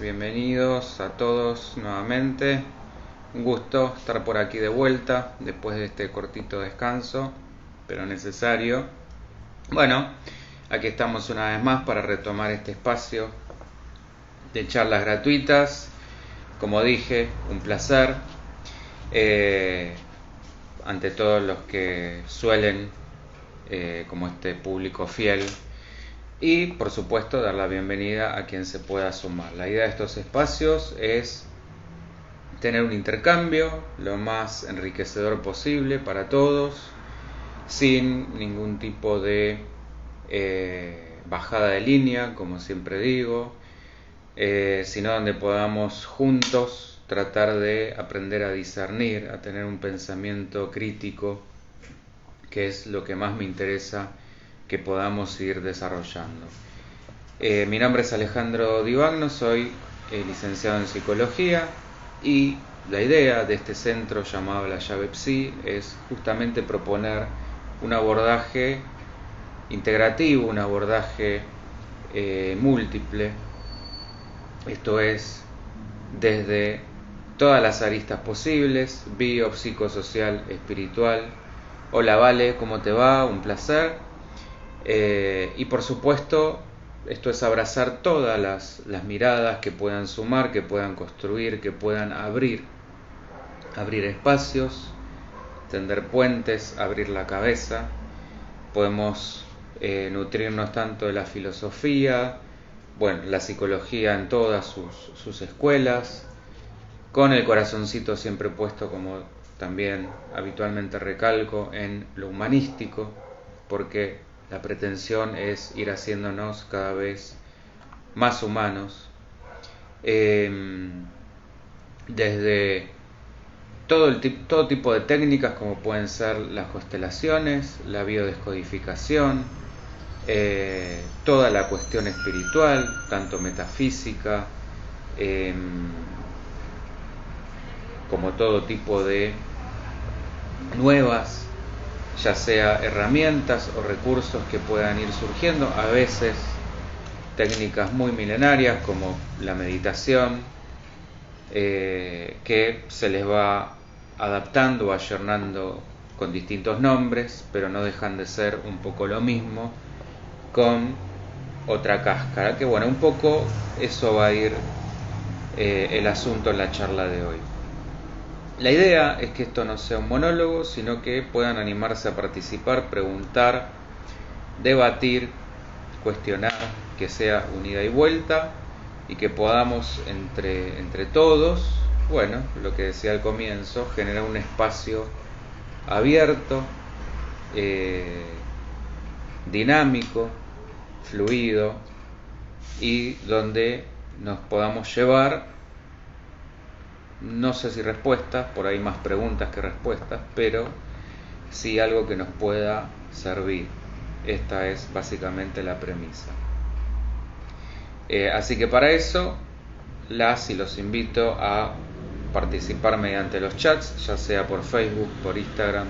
bienvenidos a todos nuevamente. Un gusto estar por aquí de vuelta después de este cortito descanso, pero necesario. Bueno, aquí estamos una vez más para retomar este espacio de charlas gratuitas. Como dije, un placer. Ante todos los que suelen, como este público fiel, y por supuesto dar la bienvenida a quien se pueda sumar. La idea de estos espacios es tener un intercambio lo más enriquecedor posible para todos, sin ningún tipo de bajada de línea, como siempre digo, sino donde podamos juntos tratar de aprender a discernir, a tener un pensamiento crítico, que es lo que más me interesa que podamos ir desarrollando. Mi nombre es Alejandro Divagno, soy licenciado en psicología y la idea de este centro llamado La Llave Psi es justamente proponer un abordaje integrativo, un abordaje múltiple, esto es, desde todas las aristas posibles, bio, psicosocial, espiritual. Hola Vale, ¿cómo te va? Un placer. Y por supuesto, esto es abrazar todas las miradas que puedan sumar, que puedan construir, que puedan abrir espacios, tender puentes, abrir la cabeza. Podemos nutrirnos tanto de la filosofía, bueno, la psicología en todas sus escuelas, con el corazoncito siempre puesto, como también habitualmente recalco, en lo humanístico, porque la pretensión es ir haciéndonos cada vez más humanos, desde todo tipo de técnicas como pueden ser las constelaciones, la biodescodificación, toda la cuestión espiritual, tanto metafísica, como todo tipo de nuevas, ya sea herramientas o recursos que puedan ir surgiendo, a veces técnicas muy milenarias como la meditación, que se les va adaptando o ayornando con distintos nombres, pero no dejan de ser un poco lo mismo con otra cáscara, que bueno, un poco eso va a ir el asunto en la charla de hoy. La idea es que esto no sea un monólogo, sino que puedan animarse a participar, preguntar, debatir, cuestionar, que sea un ida y vuelta y que podamos entre todos, bueno, lo que decía al comienzo, generar un espacio abierto, dinámico, fluido, y donde nos podamos llevar, no sé si respuestas, por ahí más preguntas que respuestas, pero sí algo que nos pueda servir. Esta es básicamente la premisa. Así que para eso y los invito a participar mediante los chats, ya sea por Facebook, por Instagram.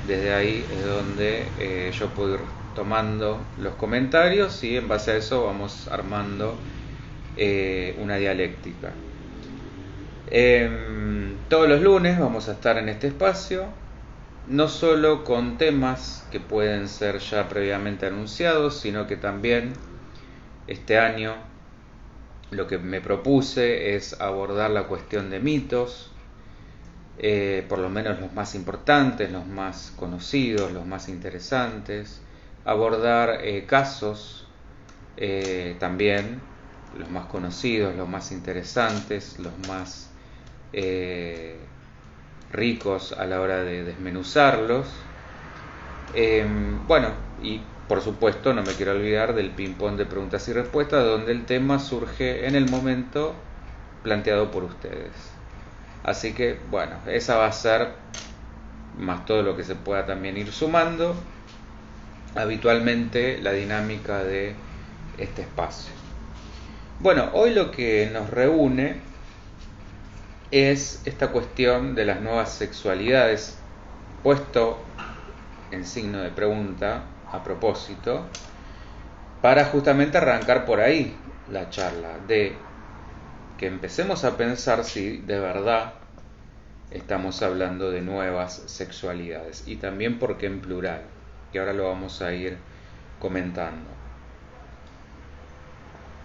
Desde ahí es donde yo puedo ir tomando los comentarios y en base a eso vamos armando una dialéctica. Todos los lunes vamos a estar en este espacio, no solo con temas que pueden ser ya previamente anunciados, sino que también este año lo que me propuse es abordar la cuestión de mitos, por lo menos los más importantes, los más conocidos, los más interesantes, abordar casos también, los más conocidos, los más interesantes, los más ricos a la hora de desmenuzarlos. Bueno, y por supuesto no me quiero olvidar del ping-pong de preguntas y respuestas, donde el tema surge en el momento planteado por ustedes. Así que, bueno, esa va a ser, más todo lo que se pueda también ir sumando, habitualmente la dinámica de este espacio. Bueno, hoy lo que nos reúne es esta cuestión de las nuevas sexualidades, puesto en signo de pregunta a propósito, para justamente arrancar por ahí la charla de que empecemos a pensar si de verdad estamos hablando de nuevas sexualidades, y también porque en plural, que ahora lo vamos a ir comentando.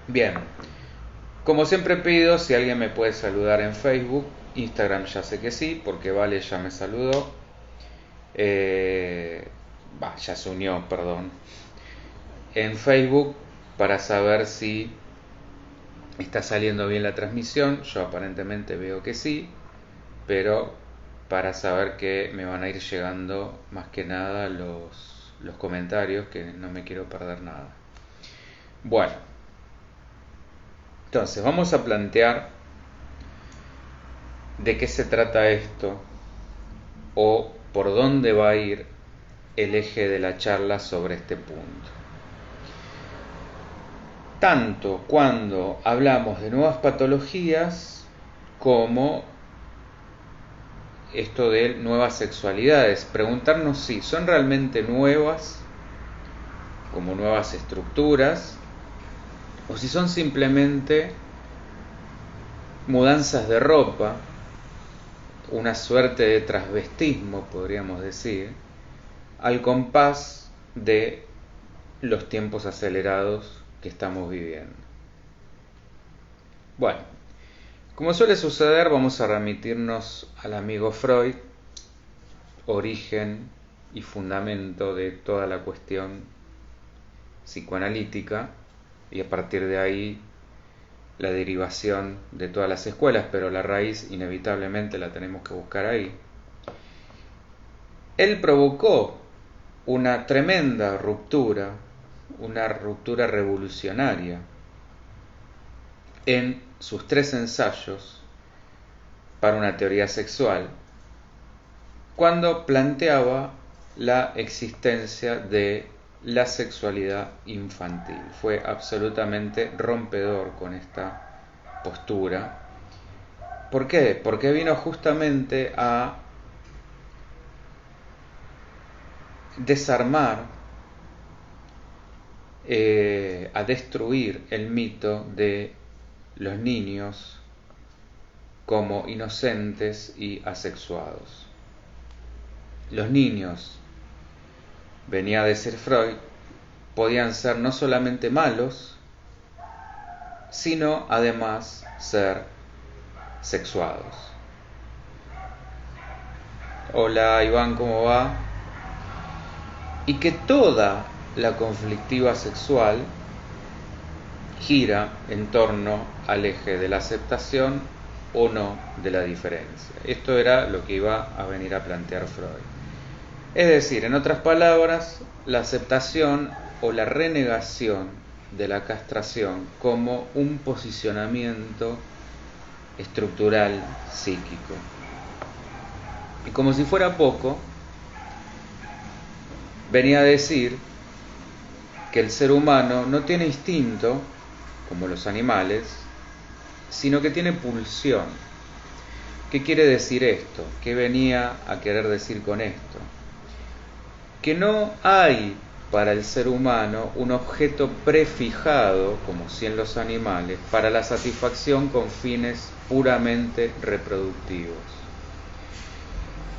Bien, como siempre pido, si alguien me puede saludar en Facebook, Instagram ya sé que sí, porque Vale ya me saludó, ya se unió, perdón, en Facebook, para saber si está saliendo bien la transmisión. Yo aparentemente veo que sí, pero para saber que me van a ir llegando más que nada los comentarios, que no me quiero perder nada. Bueno, entonces vamos a plantear de qué se trata esto, o por dónde va a ir el eje de la charla sobre este punto. Tanto cuando hablamos de nuevas patologías como esto de nuevas sexualidades, preguntarnos si son realmente nuevas, como nuevas estructuras, o si son simplemente mudanzas de ropa, una suerte de transvestismo, podríamos decir, al compás de los tiempos acelerados que estamos viviendo. Bueno, como suele suceder, vamos a remitirnos al amigo Freud, origen y fundamento de toda la cuestión psicoanalítica, y a partir de ahí la derivación de todas las escuelas, pero la raíz inevitablemente la tenemos que buscar ahí. Él provocó una tremenda ruptura, una ruptura revolucionaria en sus 3 ensayos para una teoría sexual, cuando planteaba la existencia de la sexualidad infantil. Fue absolutamente rompedor con esta postura. ¿Por qué? Porque vino justamente a desarmar, a destruir el mito de los niños como inocentes y asexuados. Los niños, venía a decir Freud, podían ser no solamente malos, sino además ser sexuados. Hola Iván, ¿cómo va? Y que toda la conflictiva sexual gira en torno al eje de la aceptación o no de la diferencia. Esto era lo que iba a venir a plantear Freud. Es decir, en otras palabras, la aceptación o la renegación de la castración como un posicionamiento estructural psíquico. Y como si fuera poco, venía a decir que el ser humano no tiene instinto, como los animales, sino que tiene pulsión. ¿Qué quiere decir esto? ¿Qué venía a querer decir con esto? Que no hay para el ser humano un objeto prefijado, como si en los animales, para la satisfacción con fines puramente reproductivos.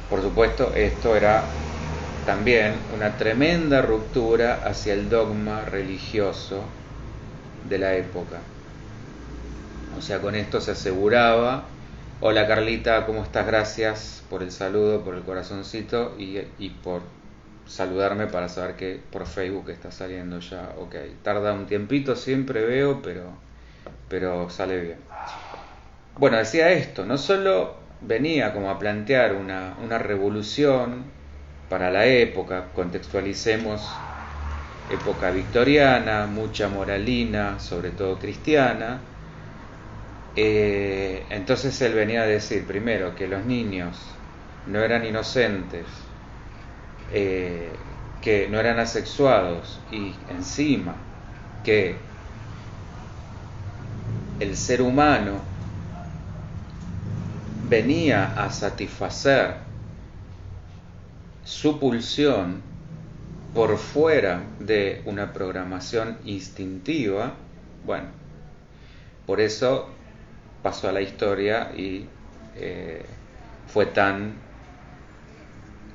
Por supuesto, esto era también una tremenda ruptura hacia el dogma religioso de la época. O sea, con esto se aseguraba: hola Carlita, ¿cómo estás? Gracias por el saludo, por el corazoncito y por saludarme para saber que por Facebook está saliendo ya. Ok, tarda un tiempito, siempre veo, pero sale bien. Bueno, decía esto, no solo venía como a plantear una revolución para la época, contextualicemos época victoriana, mucha moralina, sobre todo cristiana. Entonces él venía a decir primero que los niños no eran inocentes, que no eran asexuados, y encima que el ser humano venía a satisfacer su pulsión por fuera de una programación instintiva. Bueno, por eso pasó a la historia y fue tan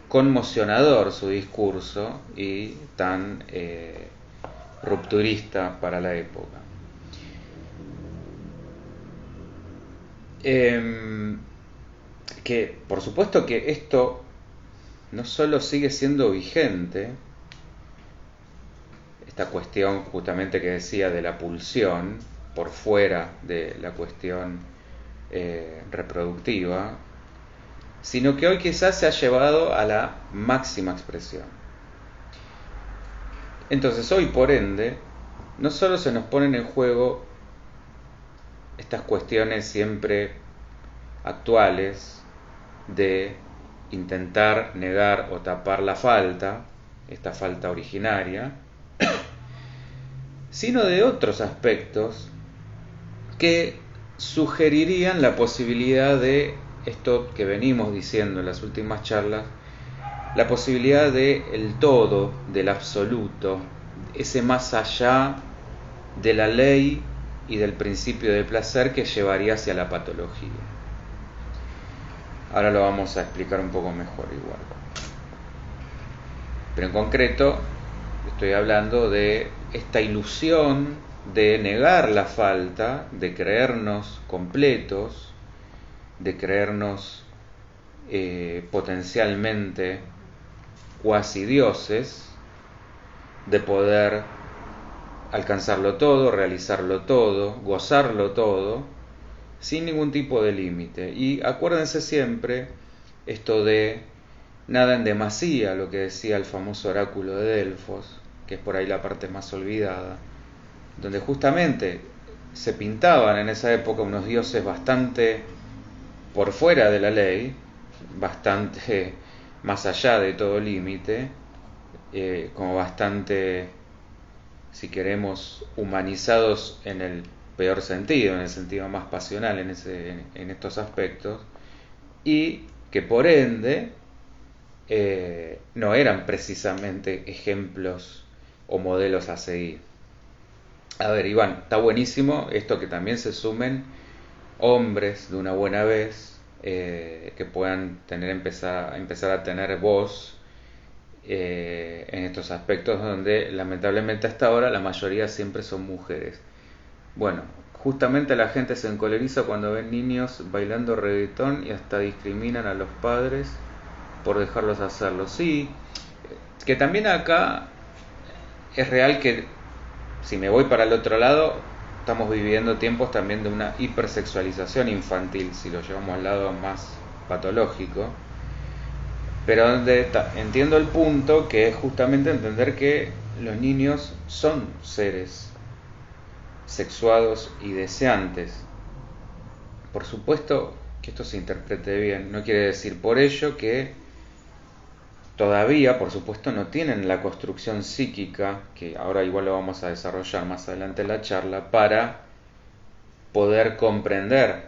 conmocionador su discurso y tan rupturista para la época. Que por supuesto que esto no solo sigue siendo vigente, esta cuestión justamente que decía de la pulsión por fuera de la cuestión reproductiva, sino que hoy quizás se ha llevado a la máxima expresión. Entonces hoy, por ende, no solo se nos ponen en juego estas cuestiones siempre actuales de intentar negar o tapar la falta, esta falta originaria, sino de otros aspectos que sugerirían la posibilidad de esto que venimos diciendo en las últimas charlas, la posibilidad de el todo, del absoluto, ese más allá de la ley y del principio de placer que llevaría hacia la patología. Ahora lo vamos a explicar un poco mejor igual. Pero en concreto estoy hablando de esta ilusión de negar la falta, de creernos completos, de creernos potencialmente cuasi dioses, de poder alcanzarlo todo, realizarlo todo, gozarlo todo, sin ningún tipo de límite. Y acuérdense siempre esto de nada en demasía, lo que decía el famoso oráculo de Delfos, que es por ahí la parte más olvidada, donde justamente se pintaban en esa época unos dioses bastante por fuera de la ley, bastante más allá de todo límite, como bastante, si queremos, humanizados en el peor sentido, en el sentido más pasional en estos aspectos, y que por ende no eran precisamente ejemplos o modelos a seguir. A ver, Iván, está buenísimo esto que también se sumen hombres de una buena vez que puedan empezar a tener voz en estos aspectos donde lamentablemente hasta ahora la mayoría siempre son mujeres. Bueno, justamente la gente se encoleriza cuando ven niños bailando reggaetón y hasta discriminan a los padres por dejarlos hacerlo. Sí, que también acá es real que si me voy para el otro lado, estamos viviendo tiempos también de una hipersexualización infantil, si lo llevamos al lado más patológico, pero donde entiendo el punto, que es justamente entender que los niños son seres sexuados y deseantes. Por supuesto que esto se interprete bien, no quiere decir por ello que todavía, por supuesto, no tienen la construcción psíquica, que ahora igual lo vamos a desarrollar más adelante en la charla, para poder comprender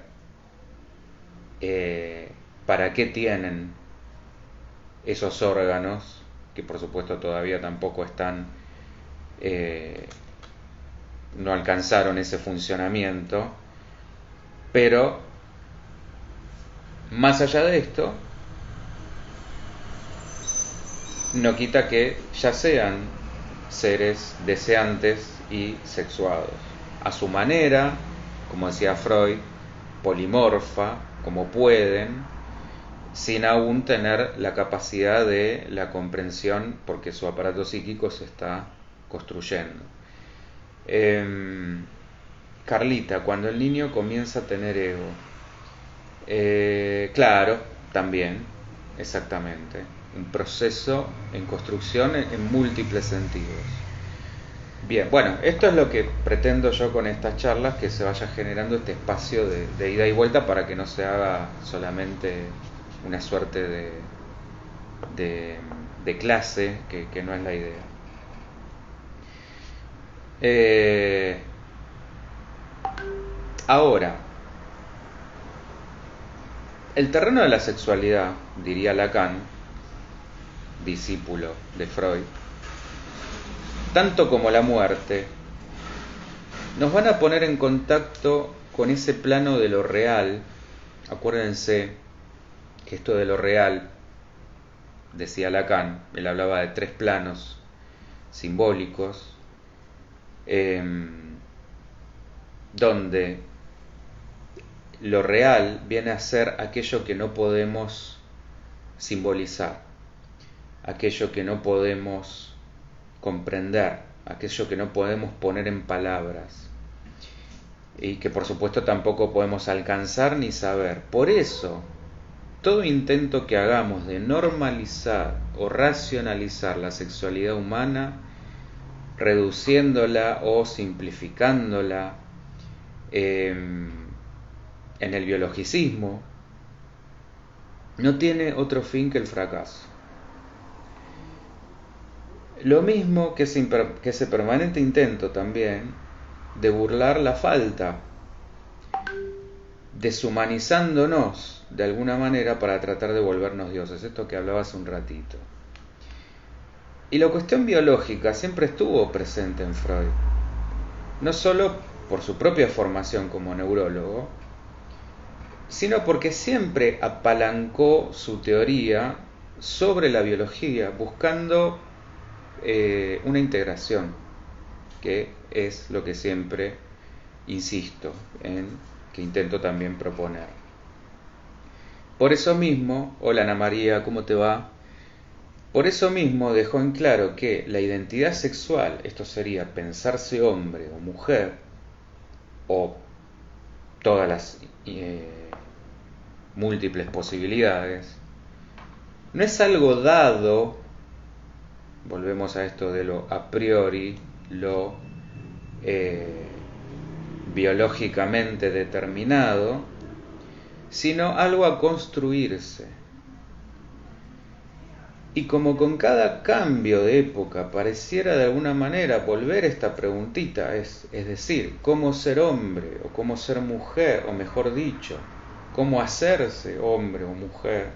para qué tienen esos órganos, que por supuesto todavía tampoco están, no alcanzaron ese funcionamiento, pero más allá de esto, no quita que ya sean seres deseantes y sexuados, a su manera, como decía Freud, polimorfa, como pueden, sin aún tener la capacidad de la comprensión porque su aparato psíquico se está construyendo. Carlita, cuando el niño comienza a tener ego, claro, también, exactamente, un proceso en construcción en múltiples sentidos. Bien, bueno, esto es lo que pretendo yo con estas charlas, que se vaya generando este espacio de ida y vuelta para que no se haga solamente una suerte de clase, que no es la idea. Ahora, el terreno de la sexualidad, diría Lacan, discípulo de Freud, tanto como la muerte, nos van a poner en contacto con ese plano de lo real. Acuérdense que esto de lo real, decía Lacan, él hablaba de 3 planos simbólicos, donde lo real viene a ser aquello que no podemos simbolizar, aquello que no podemos comprender, aquello que no podemos poner en palabras y que por supuesto tampoco podemos alcanzar ni saber. Por eso, todo intento que hagamos de normalizar o racionalizar la sexualidad humana, reduciéndola o simplificándola en el biologicismo, no tiene otro fin que el fracaso. Lo mismo que ese permanente intento también de burlar la falta, deshumanizándonos de alguna manera para tratar de volvernos dioses, esto que hablaba hace un ratito. Y la cuestión biológica siempre estuvo presente en Freud, no solo por su propia formación como neurólogo, sino porque siempre apalancó su teoría sobre la biología, buscando una integración, que es lo que siempre insisto en que intento también proponer. Por eso mismo, hola Ana María, ¿cómo te va? Por eso mismo dejó en claro que la identidad sexual, esto sería pensarse hombre o mujer, o todas las múltiples posibilidades, no es algo dado, volvemos a esto de lo a priori, lo biológicamente determinado, sino algo a construirse. Y como con cada cambio de época pareciera de alguna manera volver esta preguntita, es decir, cómo ser hombre o cómo ser mujer, o mejor dicho, cómo hacerse hombre o mujer,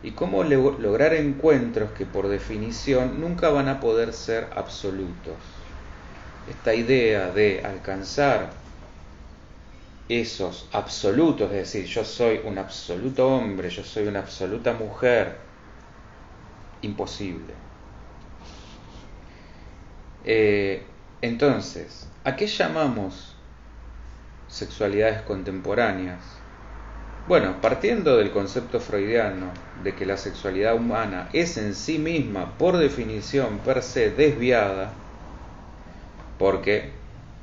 y cómo lograr encuentros que por definición nunca van a poder ser absolutos. Esta idea de alcanzar esos absolutos, es decir, yo soy un absoluto hombre, yo soy una absoluta mujer, imposible. Entonces, ¿a qué llamamos sexualidades contemporáneas? Bueno, partiendo del concepto freudiano de que la sexualidad humana es en sí misma, por definición, per se, desviada, porque,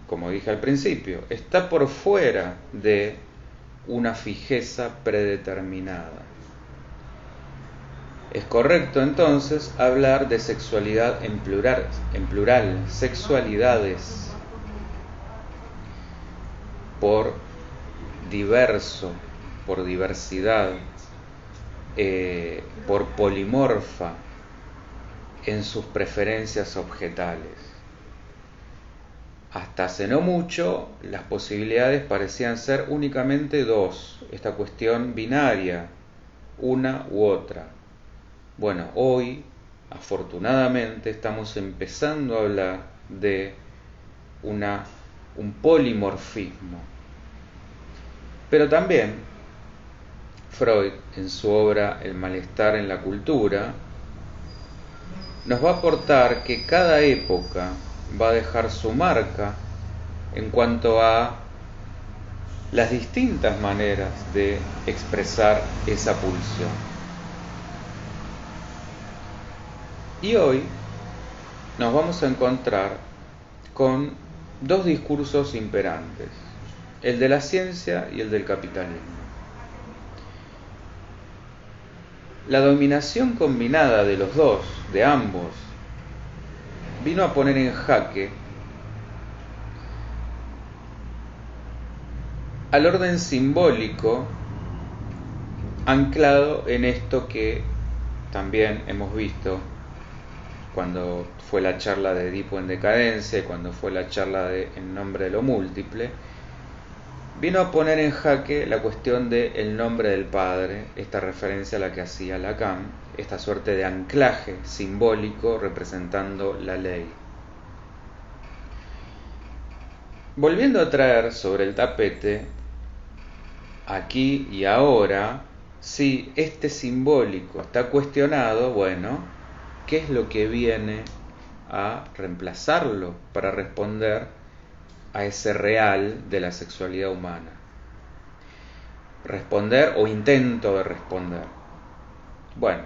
como dije al principio, está por fuera de una fijeza predeterminada. Es correcto entonces hablar de sexualidad en plural, sexualidades, por diverso, por diversidad, por polimorfa en sus preferencias objetales. Hasta hace no mucho, las posibilidades parecían ser únicamente 2, esta cuestión binaria, una u otra. Bueno, hoy, afortunadamente, estamos empezando a hablar de un polimorfismo. Pero también, Freud, en su obra El malestar en la cultura, nos va a aportar que cada época va a dejar su marca en cuanto a las distintas maneras de expresar esa pulsión. Y hoy nos vamos a encontrar con 2 discursos imperantes, el de la ciencia y el del capitalismo. La dominación combinada de los dos, de ambos, vino a poner en jaque al orden simbólico anclado en esto que también hemos visto cuando fue la charla de Edipo en decadencia, cuando fue la charla de En nombre de lo múltiple, vino a poner en jaque la cuestión del nombre del padre, esta referencia a la que hacía Lacan, esta suerte de anclaje simbólico representando la ley. Volviendo a traer sobre el tapete, aquí y ahora, si este simbólico está cuestionado, bueno, ¿qué es lo que viene a reemplazarlo para responder a ese real de la sexualidad humana? Responder o intento de responder. Bueno,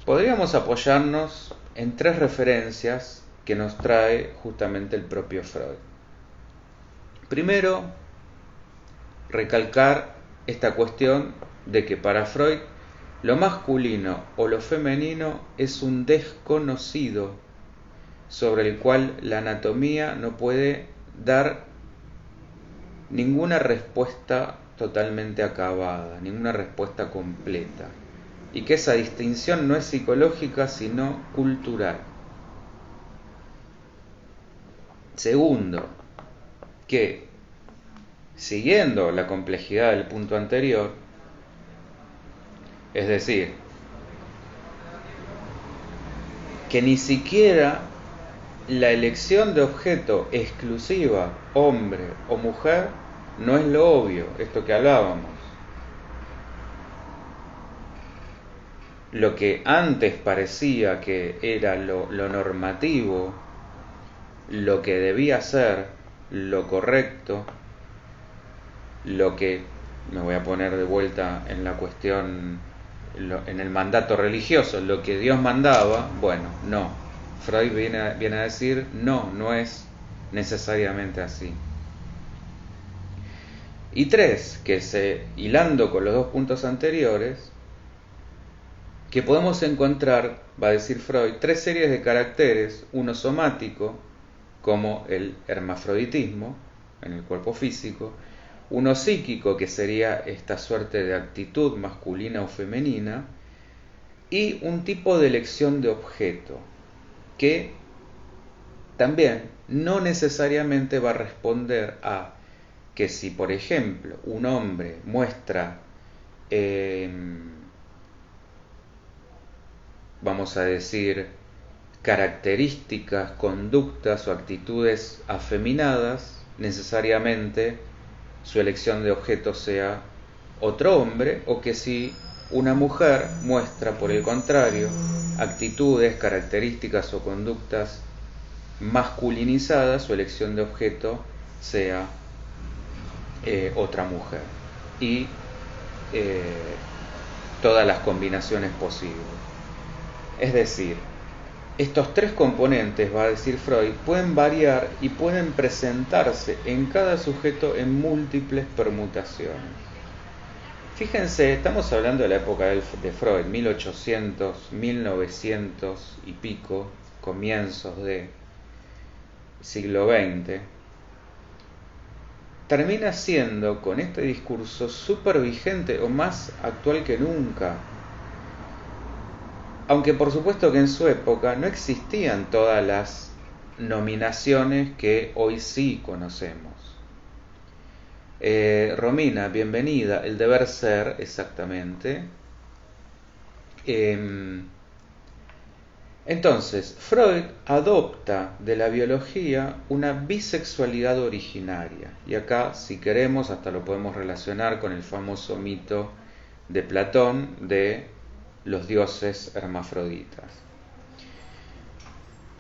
podríamos apoyarnos en 3 referencias que nos trae justamente el propio Freud. Primero, recalcar esta cuestión de que para Freud lo masculino o lo femenino es un desconocido sobre el cual la anatomía no puede dar ninguna respuesta totalmente acabada, ninguna respuesta completa, y que esa distinción no es psicológica sino cultural. Segundo, que siguiendo la complejidad del punto anterior, es decir, que ni siquiera la elección de objeto exclusiva, hombre o mujer, no es lo obvio, esto que hablábamos. Lo que antes parecía que era lo normativo, lo que debía ser lo correcto, lo que, me voy a poner de vuelta en la cuestión, en el mandato religioso, lo que Dios mandaba, bueno, no. Freud viene a decir, no es necesariamente así. Y 3, que hilando con los 2 puntos anteriores, que podemos encontrar, va a decir Freud, 3 series de caracteres, uno somático, como el hermafroditismo, en el cuerpo físico, uno psíquico, que sería esta suerte de actitud masculina o femenina, y un tipo de elección de objeto, que también no necesariamente va a responder a que si, por ejemplo, un hombre muestra, vamos a decir, características, conductas o actitudes afeminadas, necesariamente su elección de objeto sea otro hombre, o que si una mujer muestra, por el contrario, actitudes, características o conductas masculinizadas, su elección de objeto sea otra mujer. Y todas las combinaciones posibles. Es decir, estos 3 componentes, va a decir Freud, pueden variar y pueden presentarse en cada sujeto en múltiples permutaciones. Fíjense, estamos hablando de la época de Freud, 1800, 1900 y pico, comienzos de siglo XX. Termina siendo con este discurso súper vigente o más actual que nunca. Aunque por supuesto que en su época no existían todas las nominaciones que hoy sí conocemos. Romina, bienvenida, el deber ser, exactamente. Entonces, Freud adopta de la biología una bisexualidad originaria. Y acá, si queremos, hasta lo podemos relacionar con el famoso mito de Platón de los dioses hermafroditas,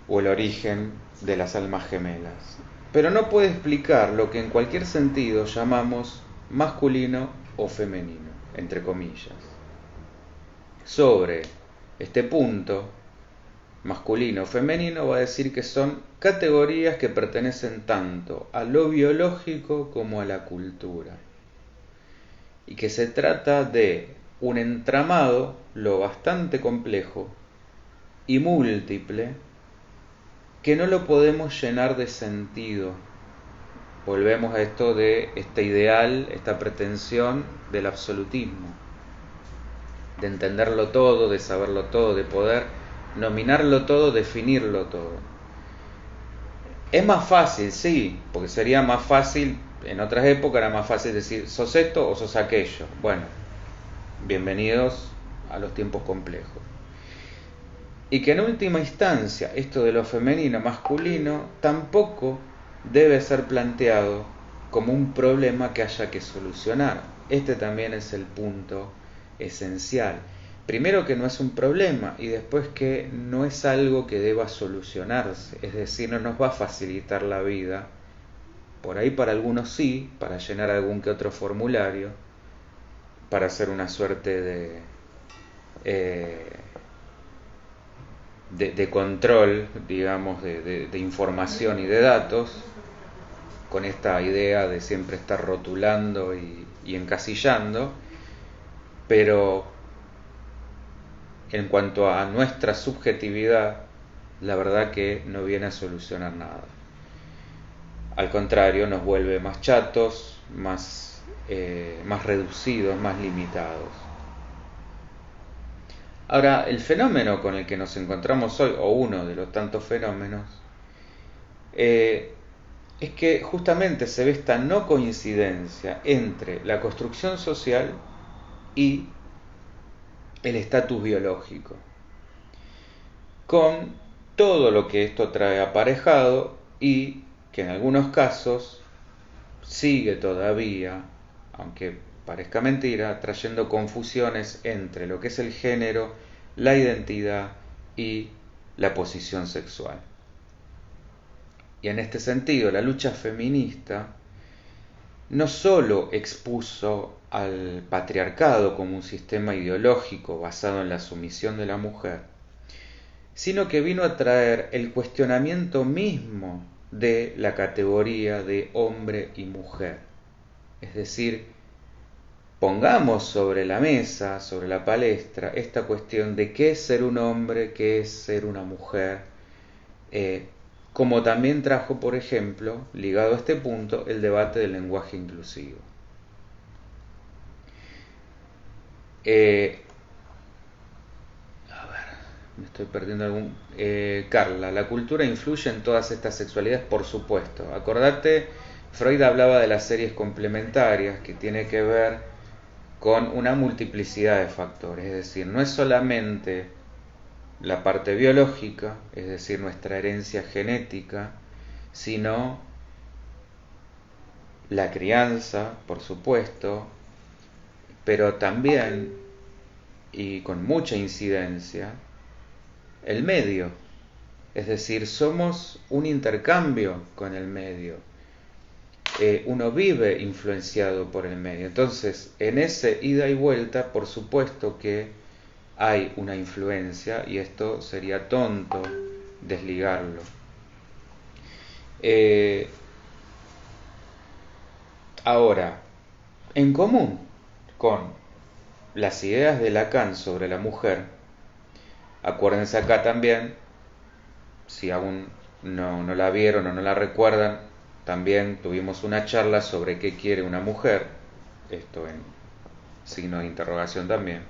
o el origen de las almas gemelas. Pero no puede explicar lo que en cualquier sentido llamamos masculino o femenino, entre comillas. Sobre este punto, masculino o femenino, va a decir que son categorías que pertenecen tanto a lo biológico como a la cultura, y que se trata de un entramado lo bastante complejo y múltiple que no lo podemos llenar de sentido. Volvemos a esto de este ideal, esta pretensión del absolutismo, de entenderlo todo, de saberlo todo, de poder nominarlo todo, definirlo todo. Es más fácil, sí, porque sería más fácil, en otras épocas era más fácil decir sos esto o sos aquello. Bueno, bienvenidos a los tiempos complejos. Y que en última instancia esto de lo femenino masculino tampoco debe ser planteado como un problema que haya que solucionar. Este también es el punto esencial. Primero, que no es un problema, y después que no es algo que deba solucionarse, es decir, no nos va a facilitar la vida. Por ahí para algunos sí, para llenar algún que otro formulario, para hacer una suerte eh, de control, digamos, de información y de datos, con esta idea de siempre estar rotulando y encasillando, pero en cuanto a nuestra subjetividad, la verdad que no viene a solucionar nada. Al contrario, nos vuelve más chatos, más reducidos, más limitados. Ahora, el fenómeno con el que nos encontramos hoy, o uno de los tantos fenómenos, es que justamente se ve esta no coincidencia entre la construcción social y el estatus biológico, con todo lo que esto trae aparejado y que en algunos casos sigue todavía, aunque parezca mentira, trayendo confusiones entre lo que es el género, la identidad y la posición sexual. Y en este sentido, la lucha feminista no solo expuso al patriarcado como un sistema ideológico basado en la sumisión de la mujer, sino que vino a traer el cuestionamiento mismo de la categoría de hombre y mujer. Es decir, pongamos sobre la mesa, sobre la palestra, esta cuestión de qué es ser un hombre, qué es ser una mujer, como también trajo, por ejemplo, ligado a este punto, el debate del lenguaje inclusivo. Me estoy perdiendo algún... Carla, ¿la cultura influye en todas estas sexualidades? Por supuesto. Acordate, Freud hablaba de las series complementarias, que tiene que ver con una multiplicidad de factores. Es decir, no es solamente la parte biológica, es decir, nuestra herencia genética, sino la crianza, por supuesto, pero también, y con mucha incidencia, el medio. Es decir, somos un intercambio con el medio. Uno vive influenciado por el medio. Entonces, en ese ida y vuelta, por supuesto que hay una influencia, y esto sería tonto desligarlo. Ahora, en común con las ideas de Lacan sobre la mujer, acuérdense acá también, si aún no la vieron o no la recuerdan, también tuvimos una charla sobre qué quiere una mujer, esto en signo de interrogación también,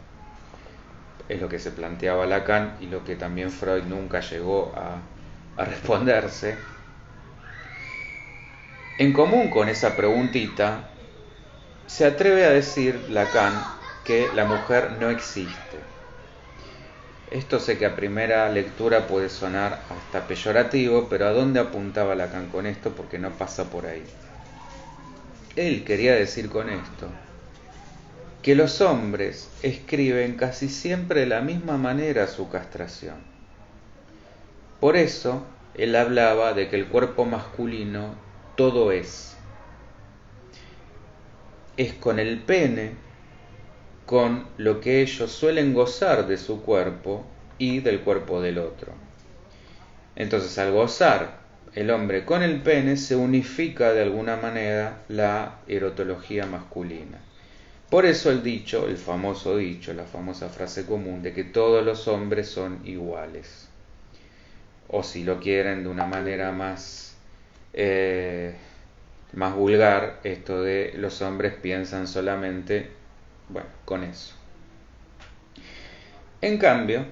es lo que se planteaba Lacan y lo que también Freud nunca llegó a responderse. En común con esa preguntita, se atreve a decir Lacan que la mujer no existe. Esto sé que a primera lectura puede sonar hasta peyorativo, pero ¿a dónde apuntaba Lacan con esto? Porque no pasa por ahí. Él quería decir con esto que los hombres escriben casi siempre de la misma manera su castración. Por eso, él hablaba de que el cuerpo masculino todo es con el pene, con lo que ellos suelen gozar de su cuerpo y del cuerpo del otro. Entonces, al gozar el hombre con el pene, se unifica de alguna manera la erotología masculina. Por eso el dicho, el famoso dicho, la famosa frase común de que todos los hombres son iguales. O si lo quieren de una manera más vulgar, esto de los hombres piensan solamente, bueno, con eso. En cambio,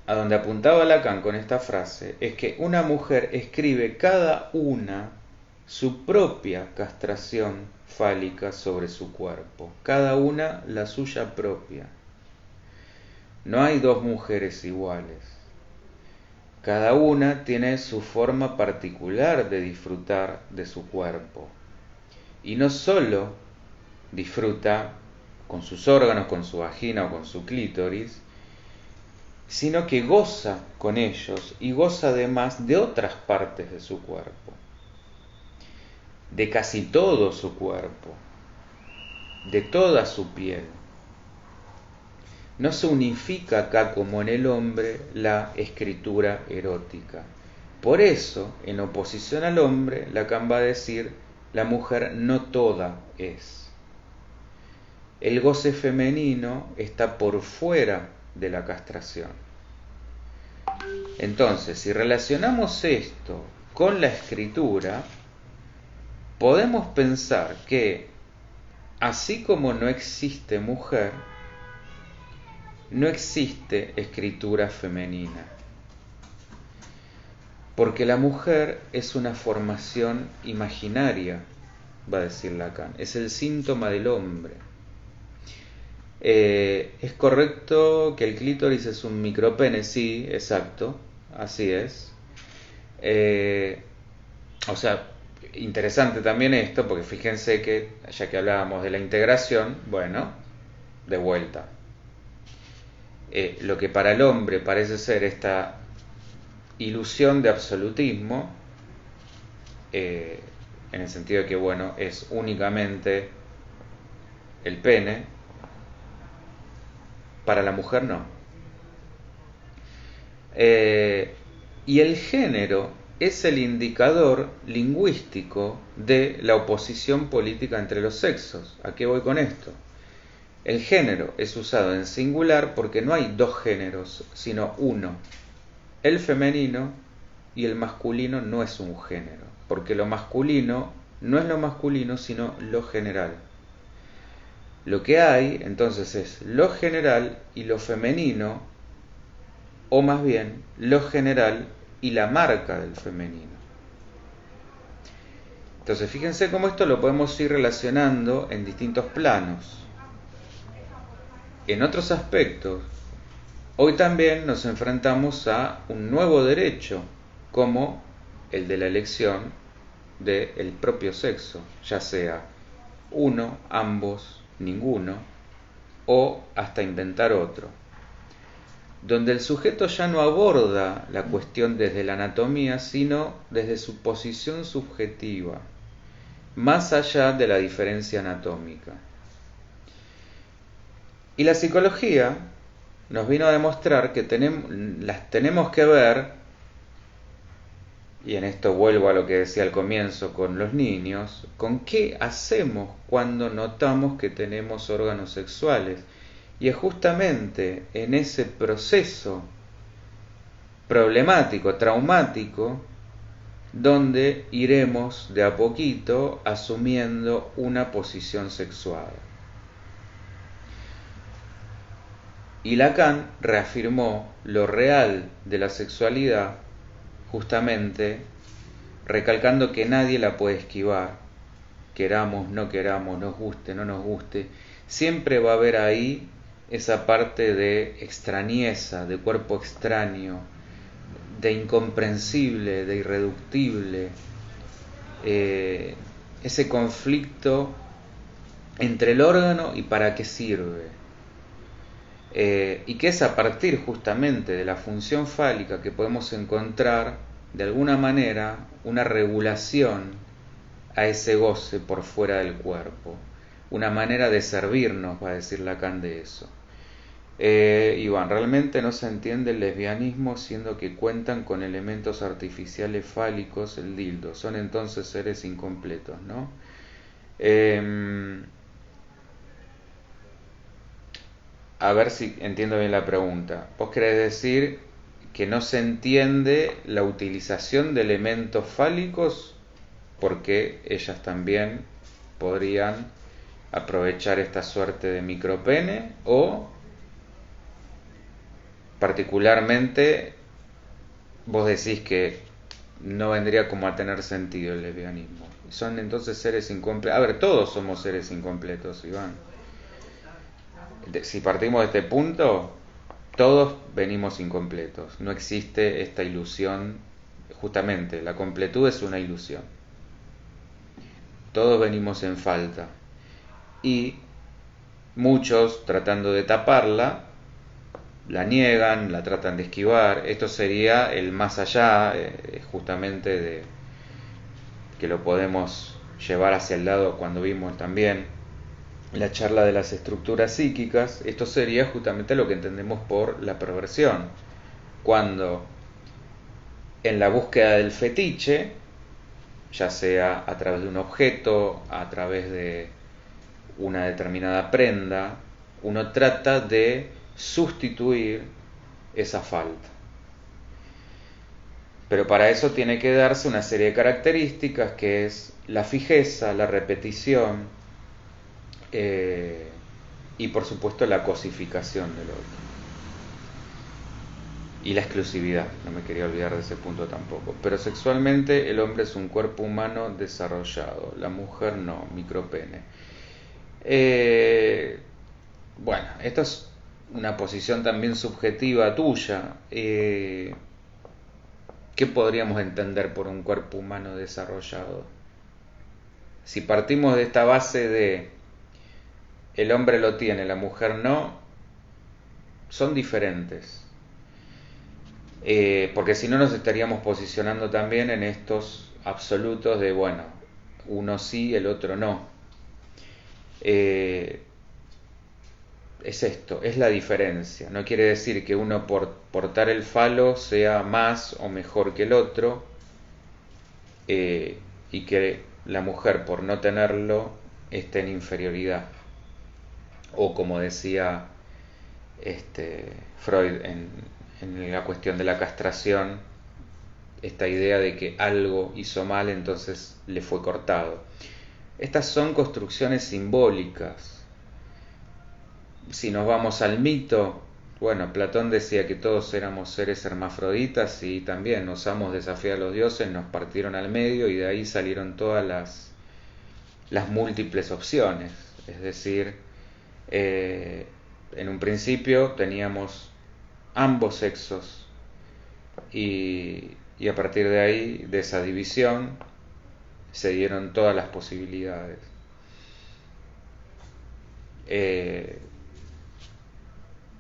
a donde apuntaba Lacan con esta frase, es que una mujer escribe cada una su propia castración fálica sobre su cuerpo, cada una la suya propia. No hay dos mujeres iguales. cada una tiene su forma particular de disfrutar de su cuerpo. Y no solo disfruta con sus órganos, con su vagina o con su clítoris, sino que goza con ellos y goza además de otras partes de su cuerpo, de casi todo su cuerpo, de toda su piel. No se unifica acá como en el hombre la escritura erótica. Por eso, en oposición al hombre, Lacan va a decir, la mujer no toda es. El goce femenino está por fuera de la castración. Entonces, si relacionamos esto con la escritura, podemos pensar que, así como no existe mujer, no existe escritura femenina. Porque la mujer es una formación imaginaria, va a decir Lacan, es el síntoma del hombre. ¿Es correcto que el clítoris es un micropene? Sí, exacto, así es. O sea, interesante también esto, porque fíjense que, ya que hablábamos de la integración, bueno, de vuelta. Lo que para el hombre parece ser esta ilusión de absolutismo, en el sentido de que, bueno, es únicamente el pene, para la mujer no. Y el género es el indicador lingüístico de la oposición política entre los sexos. ¿A qué voy con esto? El género es usado en singular porque no hay dos géneros, sino uno. El femenino y el masculino no es un género, porque lo masculino no es lo masculino, sino lo general. Lo que hay, entonces, es lo general y lo femenino, o más bien, lo general y la marca del femenino. Entonces, fíjense cómo esto lo podemos ir relacionando en distintos planos. En otros aspectos, hoy también nos enfrentamos a un nuevo derecho, como el de la elección del propio sexo, ya sea uno, ambos, ninguno, o hasta inventar otro, donde el sujeto ya no aborda la cuestión desde la anatomía, sino desde su posición subjetiva, más allá de la diferencia anatómica. Y la psicología nos vino a demostrar que las tenemos que ver, y en esto vuelvo a lo que decía al comienzo con los niños, con qué hacemos cuando notamos que tenemos órganos sexuales. Y es justamente en ese proceso problemático, traumático, donde iremos de a poquito asumiendo una posición sexual. Y Lacan reafirmó lo real de la sexualidad, justamente recalcando que nadie la puede esquivar, queramos, no queramos, nos guste, no nos guste, siempre va a haber ahí esa parte de extrañeza, de cuerpo extraño, de incomprensible, de irreductible, ese conflicto entre el órgano y para qué sirve. Y que es a partir justamente de la función fálica que podemos encontrar de alguna manera una regulación a ese goce por fuera del cuerpo, una manera de servirnos, va a decir Lacan, de eso. Iván, realmente no se entiende el lesbianismo siendo que cuentan con elementos artificiales fálicos, el dildo, son entonces seres incompletos, ¿no? A ver si entiendo bien la pregunta. ¿Vos querés decir que no se entiende la utilización de elementos fálicos porque ellas también podrían aprovechar esta suerte de micropene, o particularmente vos decís que no vendría como a tener sentido el lesbianismo? Son entonces seres incompletos. A ver, todos somos seres incompletos, Iván. Si partimos de este punto, todos venimos incompletos, no existe esta ilusión, justamente la completud es una ilusión, todos venimos en falta y muchos tratando de taparla, la niegan, la tratan de esquivar. Esto sería el más allá, justamente de que lo podemos llevar hacia el lado cuando vimos también la charla de las estructuras psíquicas. Esto sería justamente lo que entendemos por la perversión, cuando en la búsqueda del fetiche, ya sea a través de un objeto, a través de una determinada prenda, uno trata de sustituir esa falta. Pero para eso tiene que darse una serie de características, que es la fijeza, la repetición y por supuesto la cosificación del otro. Y la exclusividad, no me quería olvidar de ese punto tampoco. Pero sexualmente el hombre es un cuerpo humano desarrollado, la mujer no, micropene. Bueno, esto es una posición también subjetiva tuya. ¿Qué podríamos entender por un cuerpo humano desarrollado? Si partimos de esta base de el hombre lo tiene, la mujer no, son diferentes. Porque si no nos estaríamos posicionando también en estos absolutos de, bueno, uno sí, el otro no. Es esto, es la diferencia. No quiere decir que uno por portar el falo sea más o mejor que el otro, y que la mujer por no tenerlo esté en inferioridad. O como decía Freud en la cuestión de la castración, esta idea de que algo hizo mal, entonces le fue cortado. Estas son construcciones simbólicas. Si nos vamos al mito, bueno, Platón decía que todos éramos seres hermafroditas y también osamos desafiar a los dioses, nos partieron al medio y de ahí salieron todas las múltiples opciones. Es decir, en un principio teníamos ambos sexos y a partir de ahí, de esa división, se dieron todas las posibilidades.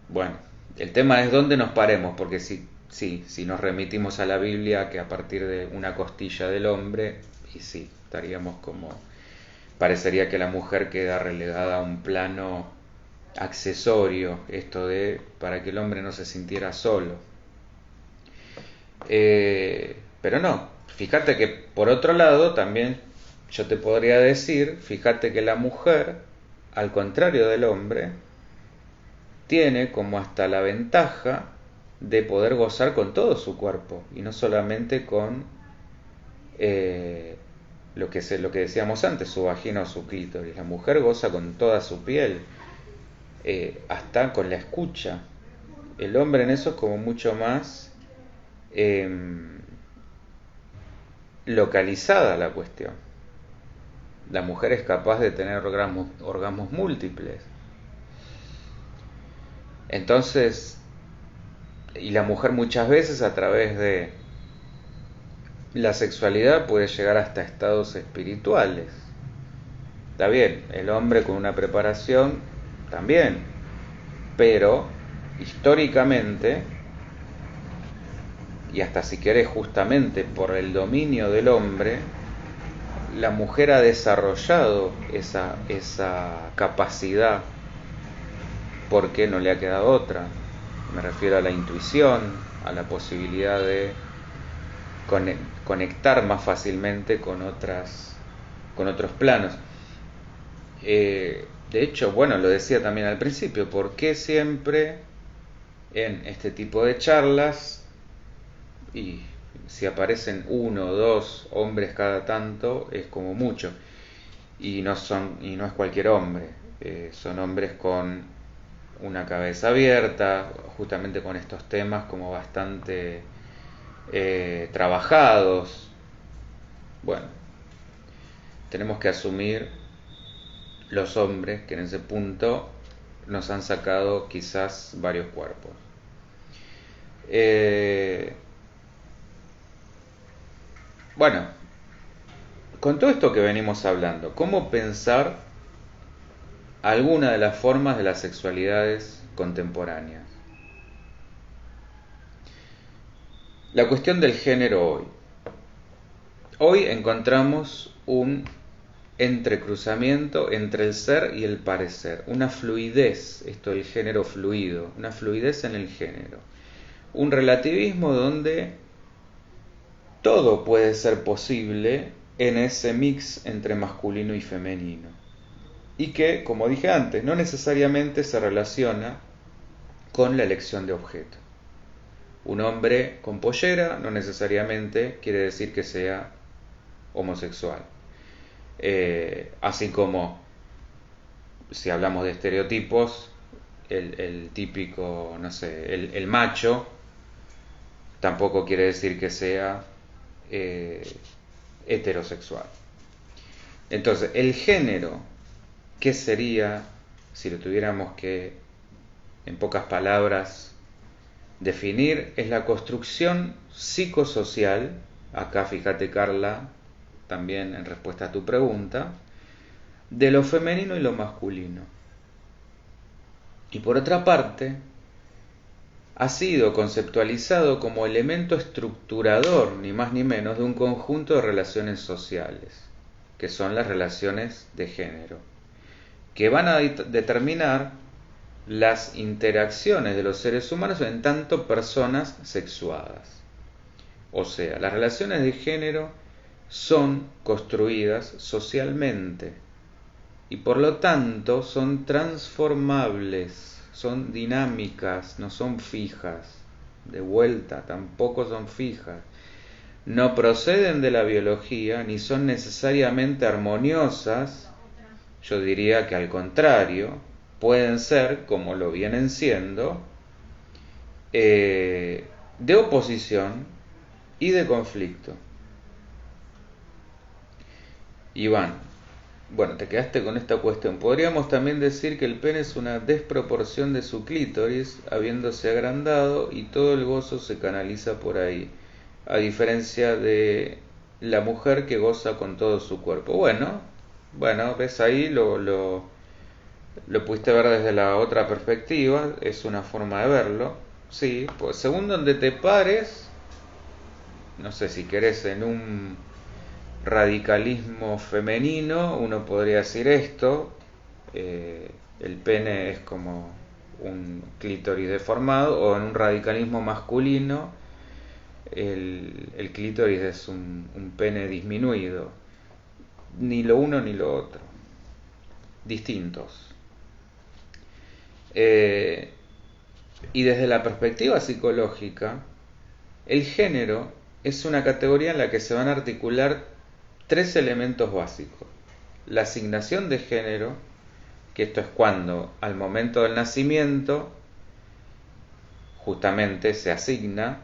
Bueno, el tema es dónde nos paremos, porque si nos remitimos a la Biblia, que a partir de una costilla del hombre, y sí, estaríamos como, parecería que la mujer queda relegada a un plano accesorio, esto de para que el hombre no se sintiera solo. Pero no, fíjate que por otro lado también yo te podría decir, fíjate que la mujer, al contrario del hombre, tiene como hasta la ventaja de poder gozar con todo su cuerpo y no solamente con lo que decíamos antes, su vagina o su clítoris. La mujer goza con toda su piel, hasta con la escucha. El hombre en eso es como mucho más localizada la cuestión. La mujer es capaz de tener orgasmos múltiples. Entonces, y la mujer muchas veces a través de la sexualidad puede llegar hasta estados espirituales. Está bien, el hombre con una preparación también, pero históricamente, y hasta si querés justamente por el dominio del hombre, la mujer ha desarrollado esa capacidad porque no le ha quedado otra. Me refiero a la intuición, a la posibilidad de conectar más fácilmente con otros planos. De hecho, bueno, lo decía también al principio, ¿por qué siempre en este tipo de charlas, y si aparecen uno o dos hombres cada tanto, es como mucho, y no es cualquier hombre, son hombres con una cabeza abierta, justamente con estos temas como bastante trabajados? Bueno, tenemos que asumir los hombres que en ese punto nos han sacado quizás varios cuerpos. Eh, bueno, con todo esto que venimos hablando, ¿cómo pensar alguna de las formas de las sexualidades contemporáneas? La cuestión del género hoy. Hoy encontramos un entrecruzamiento entre el ser y el parecer, una fluidez, esto del género fluido, una fluidez en el género, un relativismo donde todo puede ser posible en ese mix entre masculino y femenino, y que, como dije antes, no necesariamente se relaciona con la elección de objeto. Un hombre con pollera no necesariamente quiere decir que sea homosexual. Así como, si hablamos de estereotipos, el típico, no sé, el macho tampoco quiere decir que sea heterosexual. Entonces, el género, ¿qué sería si lo tuviéramos que, en pocas palabras, definir? Es la construcción psicosocial, acá fíjate Carla, también en respuesta a tu pregunta, de lo femenino y lo masculino. Y por otra parte, ha sido conceptualizado como elemento estructurador, ni más ni menos, de un conjunto de relaciones sociales, que son las relaciones de género, que van a determinar las interacciones de los seres humanos en tanto personas sexuadas. O sea, las relaciones de género son construidas socialmente y por lo tanto son transformables, son dinámicas, no son fijas. De vuelta, tampoco son fijas. No proceden de la biología ni son necesariamente armoniosas. Yo diría que al contrario, pueden ser, como lo vienen siendo, de oposición y de conflicto. Iván, bueno, te quedaste con esta cuestión. Podríamos también decir que el pene es una desproporción de su clítoris, habiéndose agrandado, y todo el gozo se canaliza por ahí, a diferencia de la mujer que goza con todo su cuerpo. Bueno, ves ahí, lo pudiste ver desde la otra perspectiva, es una forma de verlo. Sí, pues según donde te pares, no sé si querés en un radicalismo femenino, uno podría decir esto, el pene es como un clítoris deformado, o en un radicalismo masculino, el clítoris es un pene disminuido, ni lo uno ni lo otro, distintos. Y desde la perspectiva psicológica, el género es una categoría en la que se van a articular tres elementos básicos. La asignación de género, que esto es cuando al momento del nacimiento justamente se asigna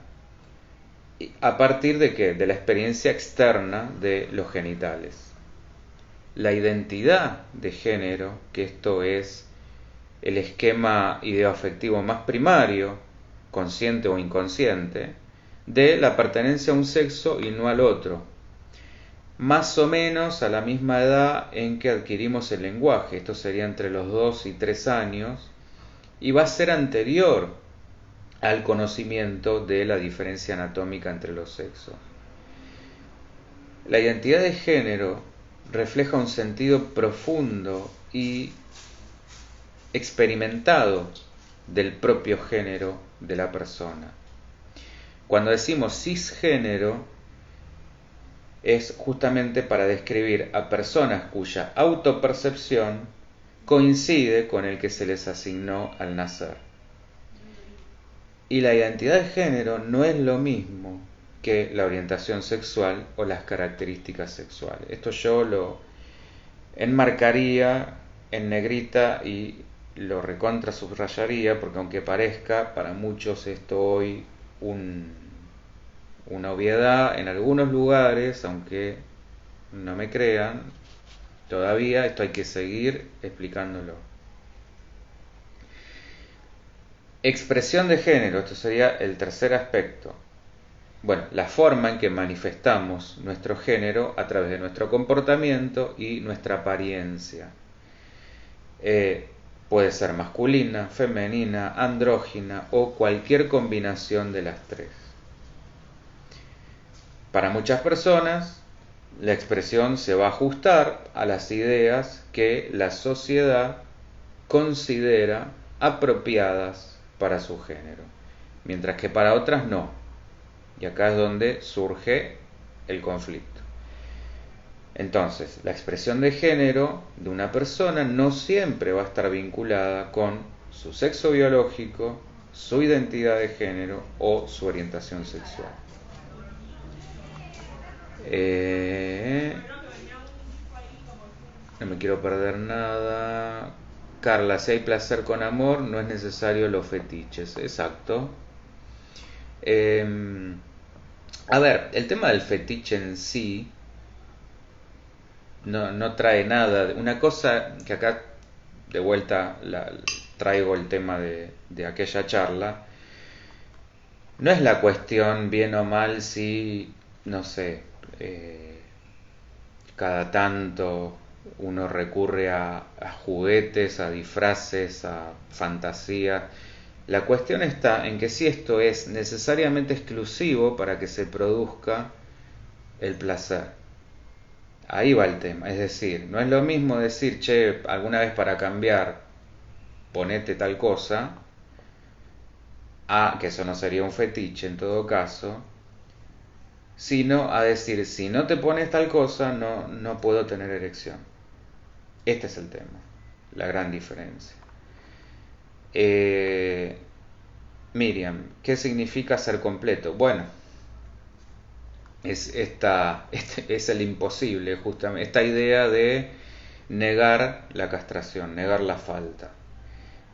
a partir de ¿qué? De la experiencia externa de los genitales. La identidad de género, que esto es el esquema ideoafectivo más primario, consciente o inconsciente, de la pertenencia a un sexo y no al otro, más o menos a la misma edad en que adquirimos el lenguaje, esto sería entre los 2 y 3 años, y va a ser anterior al conocimiento de la diferencia anatómica entre los sexos. La identidad de género refleja un sentido profundo y experimentado del propio género de la persona. Cuando decimos cisgénero, es justamente para describir a personas cuya autopercepción coincide con el que se les asignó al nacer. Y la identidad de género no es lo mismo que la orientación sexual o las características sexuales. Esto yo lo enmarcaría en negrita y lo recontra subrayaría, porque aunque parezca para muchos esto hoy una obviedad en algunos lugares, aunque no me crean, todavía esto hay que seguir explicándolo. Expresión de género, esto sería el tercer aspecto. Bueno, la forma en que manifestamos nuestro género a través de nuestro comportamiento y nuestra apariencia. Puede ser masculina, femenina, andrógina o cualquier combinación de las tres. Para muchas personas, la expresión se va a ajustar a las ideas que la sociedad considera apropiadas para su género, mientras que para otras no. Y acá es donde surge el conflicto. Entonces, la expresión de género de una persona no siempre va a estar vinculada con su sexo biológico, su identidad de género o su orientación sexual. No me quiero perder nada. Carla, si hay placer con amor, no es necesario los fetiches. Exacto. A ver, el tema del fetiche en sí no trae nada. Una cosa que acá de vuelta traigo el tema de aquella charla. No es la cuestión bien o mal si, no sé, cada tanto uno recurre a juguetes, a disfraces, a fantasías. La cuestión está en que si esto es necesariamente exclusivo para que se produzca el placer. Ahí va el tema. Es decir, no es lo mismo decir, che, alguna vez para cambiar, ponete tal cosa, que eso no sería un fetiche en todo caso, sino a decir, si no te pones tal cosa, no puedo tener erección. Este es el tema, la gran diferencia. Miriam, ¿qué significa ser completo? Bueno, es el imposible, justamente, esta idea de negar la castración, negar la falta,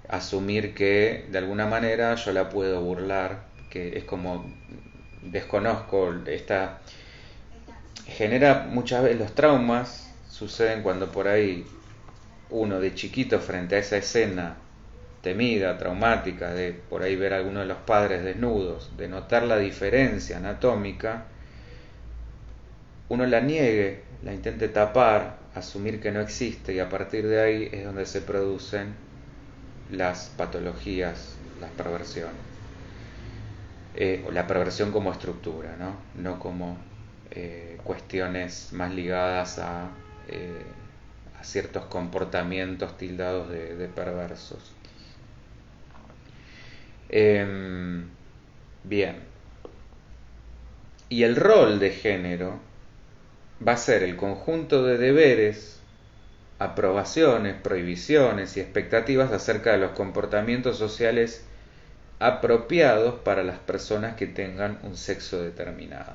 asumir que de alguna manera yo la puedo burlar, que es como desconozco genera muchas veces los traumas suceden cuando por ahí uno de chiquito frente a esa escena temida, traumática, de por ahí ver a alguno de los padres desnudos, de notar la diferencia anatómica, uno la niegue, la intente tapar, asumir que no existe, y a partir de ahí es donde se producen las patologías, las perversiones. La perversión como estructura, no como cuestiones más ligadas a ciertos comportamientos tildados de perversos. Bien. Y el rol de género va a ser el conjunto de deberes, aprobaciones, prohibiciones y expectativas acerca de los comportamientos sociales apropiados para las personas que tengan un sexo determinado.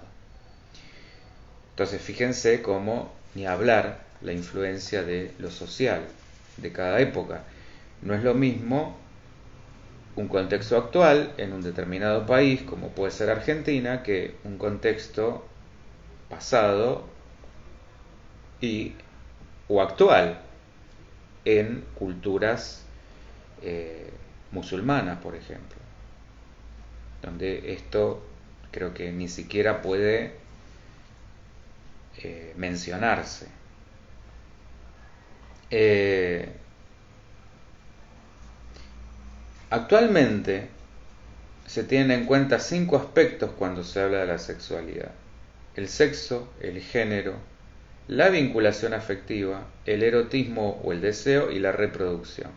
Entonces fíjense cómo, ni hablar, la influencia de lo social de cada época. No es lo mismo un contexto actual en un determinado país, como puede ser Argentina, que un contexto pasado o actual en culturas musulmanas, por ejemplo, donde esto creo que ni siquiera puede mencionarse. Actualmente se tienen en cuenta 5 aspectos cuando se habla de la sexualidad: el sexo, el género, la vinculación afectiva, el erotismo o el deseo y la reproducción.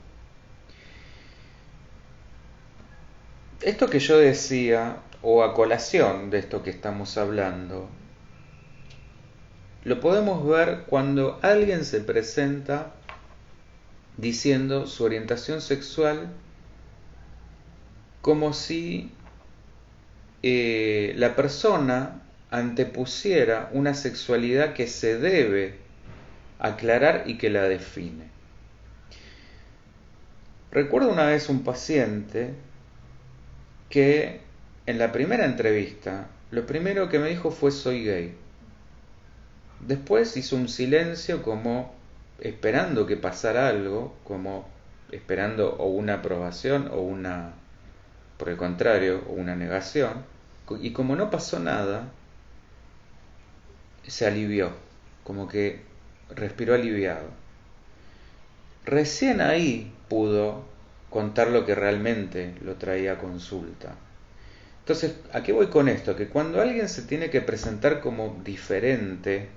Esto que yo decía, o a colación de esto que estamos hablando, lo podemos ver cuando alguien se presenta diciendo su orientación sexual como si la persona antepusiera una sexualidad que se debe aclarar y que la define. Recuerdo una vez un paciente que en la primera entrevista lo primero que me dijo fue soy gay. Después hizo un silencio como esperando que pasara algo, como esperando o una aprobación o una por el contrario, una negación, y como no pasó nada, se alivió, como que respiró aliviado. Recién ahí pudo contar lo que realmente lo traía a consulta. Entonces, ¿a qué voy con esto? Que cuando alguien se tiene que presentar como diferente,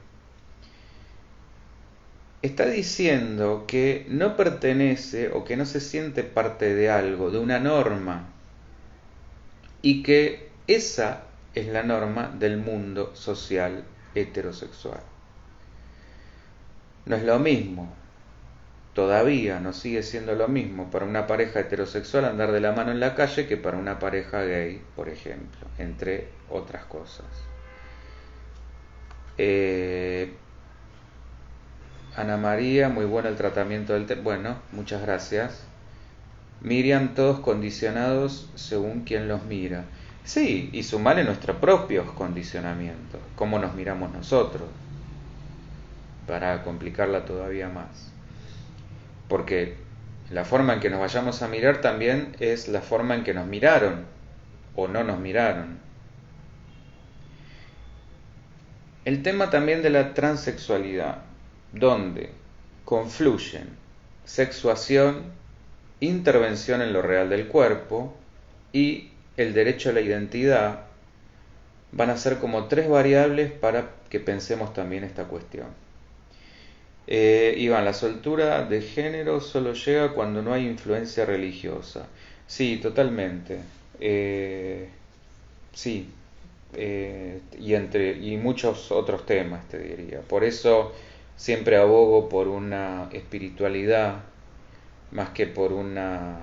está diciendo que no pertenece o que no se siente parte de algo, de una norma, y que esa es la norma del mundo social heterosexual. No es lo mismo, todavía no sigue siendo lo mismo para una pareja heterosexual andar de la mano en la calle que para una pareja gay, por ejemplo, entre otras cosas. Ana María, muy bueno el tratamiento del bueno, muchas gracias. Miriam, todos condicionados según quien los mira. Sí, y sumarle nuestros propios condicionamientos, cómo nos miramos nosotros, para complicarla todavía más. Porque la forma en que nos vayamos a mirar también es la forma en que nos miraron o no nos miraron. El tema también de la transexualidad, donde confluyen sexuación, intervención en lo real del cuerpo y el derecho a la identidad, van a ser como tres variables para que pensemos también esta cuestión. Iván, la soltura de género solo llega cuando no hay influencia religiosa. Sí, totalmente. Sí, y muchos otros temas, te diría. Por eso siempre abogo por una espiritualidad más que por una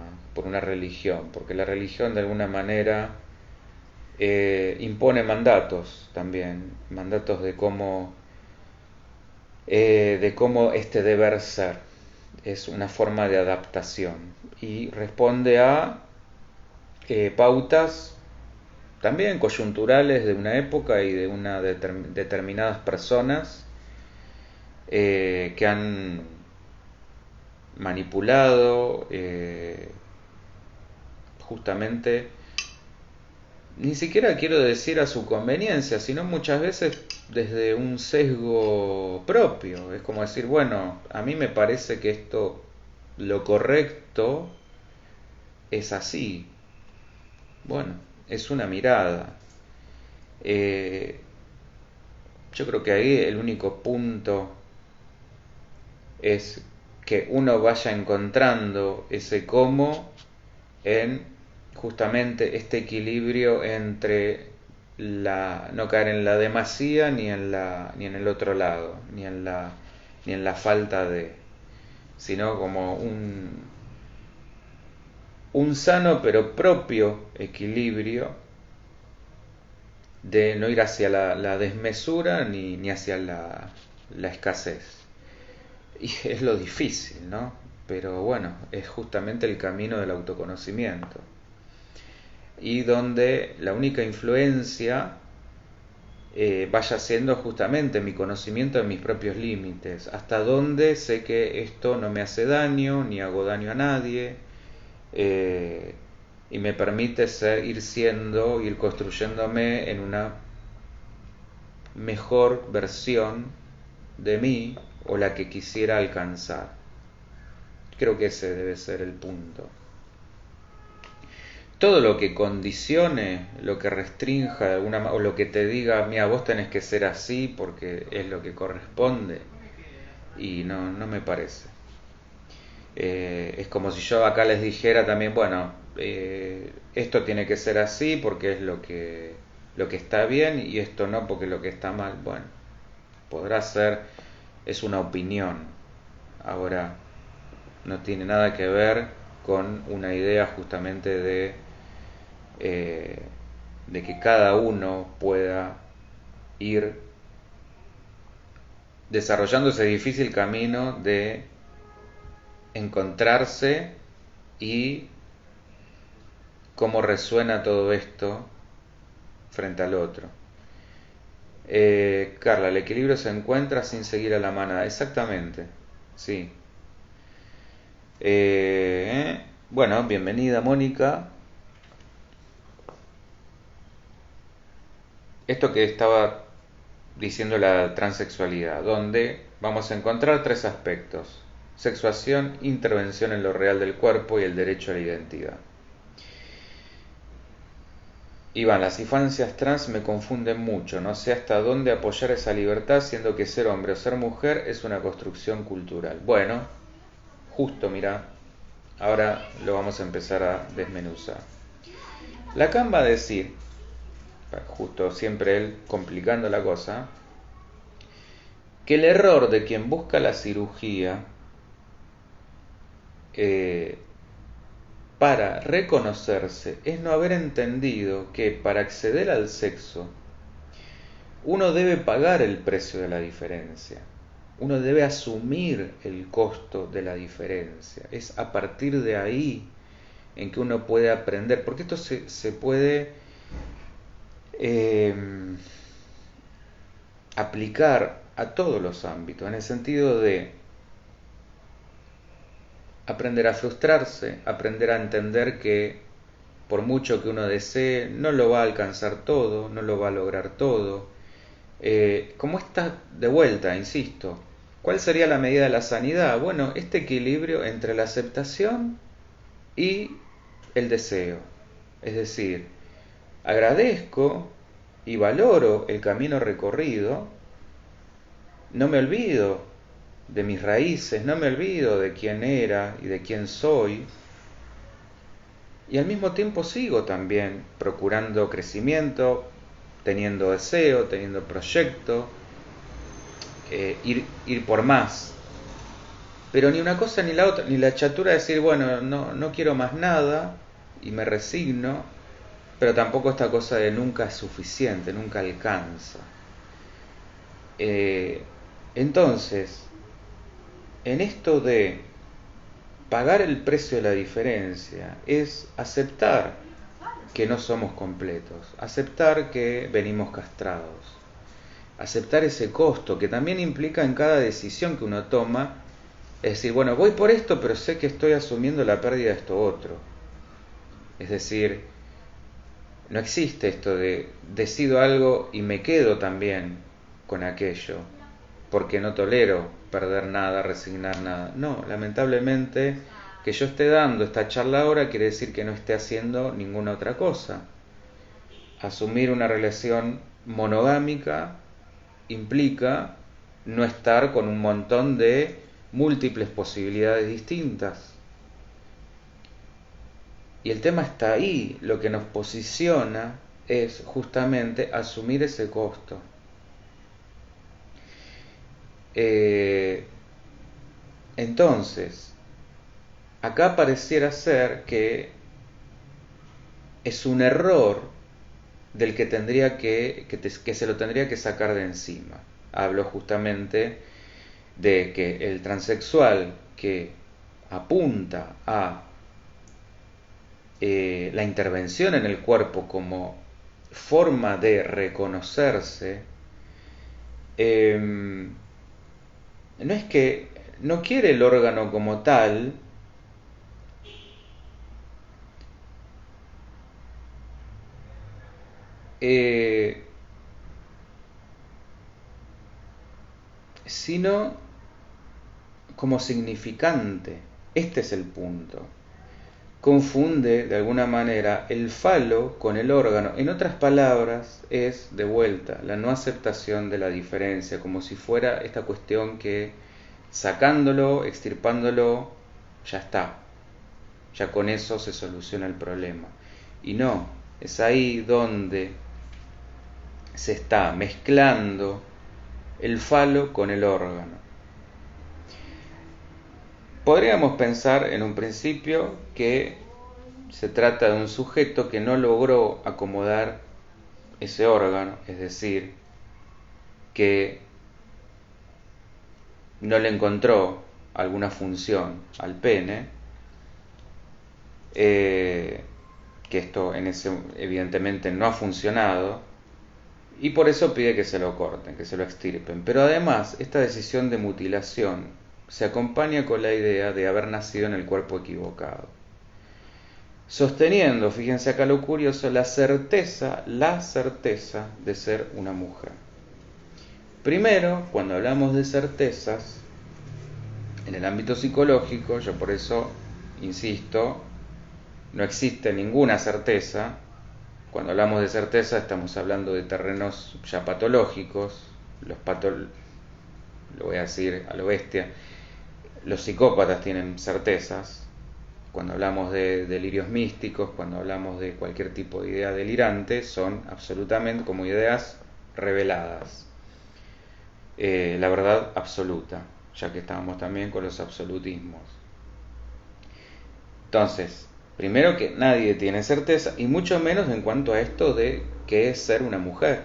religión, porque la religión de alguna manera impone mandatos también, mandatos de cómo este deber ser es una forma de adaptación y responde a pautas también coyunturales de una época y de determinadas personas que han manipulado justamente, ni siquiera quiero decir a su conveniencia, sino muchas veces desde un sesgo propio. Es como decir, bueno, a mí me parece que esto, lo correcto es así. Bueno, es una mirada. Yo creo que ahí el único punto es que uno vaya encontrando ese cómo en justamente este equilibrio entre no caer en la demasía ni en el otro lado, ni en la falta de, sino como un sano pero propio equilibrio de no ir hacia la desmesura ni hacia la escasez. Y es lo difícil, ¿no? Pero bueno, es justamente el camino del autoconocimiento. Y donde la única influencia vaya siendo justamente mi conocimiento de mis propios límites. Hasta dónde sé que esto no me hace daño, ni hago daño a nadie. Y me permite ir construyéndome en una mejor versión de mí o la que quisiera alcanzar. Creo que ese debe ser el punto. Todo lo que condicione, lo que restrinja de o lo que te diga, mira, vos tenés que ser así porque es lo que corresponde, y no me parece. Es como si yo acá les dijera también, bueno, esto tiene que ser así porque es lo que está bien y esto no porque lo que está mal. Bueno, podrá ser, es una opinión. Ahora, no tiene nada que ver con una idea justamente de que cada uno pueda ir desarrollando ese difícil camino de encontrarse y cómo resuena todo esto frente al otro. Carla, el equilibrio se encuentra sin seguir a la manada. Exactamente, sí. Bueno, bienvenida Mónica. esto que estaba diciendo la transexualidad, donde vamos a encontrar tres aspectos: sexuación, intervención en lo real del cuerpo y el derecho a la identidad. Iván, las infancias trans me confunden mucho, no sé hasta dónde apoyar esa libertad, siendo que ser hombre o ser mujer es una construcción cultural. Bueno, justo, mira, ahora lo vamos a empezar a desmenuzar. Lacan va a decir, justo siempre él complicando la cosa, que el error de quien busca la cirugía para reconocerse es no haber entendido que para acceder al sexo uno debe pagar el precio de la diferencia, uno debe asumir el costo de la diferencia. Es a partir de ahí en que uno puede aprender, porque esto se puede aplicar a todos los ámbitos, en el sentido de aprender a frustrarse, aprender a entender que por mucho que uno desee, no lo va a alcanzar todo, no lo va a lograr todo. Como está de vuelta, insisto, ¿cuál sería la medida de la sanidad? Bueno, este equilibrio entre la aceptación y el deseo. Es decir, agradezco y valoro el camino recorrido, no me olvido de mis raíces, no me olvido de quién era y de quién soy, y al mismo tiempo sigo también procurando crecimiento, teniendo deseo, teniendo proyecto, ir por más. Pero ni una cosa ni la otra, ni la chatura de decir, bueno, no quiero más nada y me resigno, pero tampoco esta cosa de nunca es suficiente, nunca alcanza. Entonces, en esto de pagar el precio de la diferencia es aceptar que no somos completos, aceptar que venimos castrados, aceptar ese costo que también implica en cada decisión que uno toma, es decir, bueno, voy por esto, pero sé que estoy asumiendo la pérdida de esto otro. Es decir, no existe esto de decido algo y me quedo también con aquello, porque no tolero perder nada, resignar nada. No, lamentablemente, que yo esté dando esta charla ahora quiere decir que no esté haciendo ninguna otra cosa. Asumir una relación monogámica implica no estar con un montón de múltiples posibilidades distintas. Y el tema está ahí, lo que nos posiciona es justamente asumir ese costo. Entonces, acá pareciera ser que es un error del que tendría que se lo tendría que sacar de encima. Hablo justamente de que el transexual que apunta a la intervención en el cuerpo como forma de reconocerse, no es que no quiere el órgano como tal, sino como significante. Este es el punto. Confunde de alguna manera el falo con el órgano. En otras palabras, es de vuelta la no aceptación de la diferencia, como si fuera esta cuestión que sacándolo, extirpándolo, ya está. Ya con eso se soluciona el problema. Y no, es ahí donde se está mezclando el falo con el órgano. Podríamos pensar en un principio que se trata de un sujeto que no logró acomodar ese órgano, es decir, que no le encontró alguna función al pene, que esto evidentemente no ha funcionado, y por eso pide que se lo corten, que se lo extirpen. Pero además, esta decisión de mutilación se acompaña con la idea de haber nacido en el cuerpo equivocado. sosteniendo, fíjense acá lo curioso, la certeza de ser una mujer. Primero, cuando hablamos de certezas, en el ámbito psicológico, yo por eso insisto, no existe ninguna certeza. Cuando hablamos de certeza estamos hablando de terrenos ya patológicos, lo voy a decir a lo bestia, los psicópatas tienen certezas. Cuando hablamos de delirios místicos, cuando hablamos de cualquier tipo de idea delirante, son absolutamente como ideas reveladas. La verdad absoluta, ya que estábamos también con los absolutismos. Entonces, primero que nadie tiene certeza, y mucho menos en cuanto a esto de qué es ser una mujer.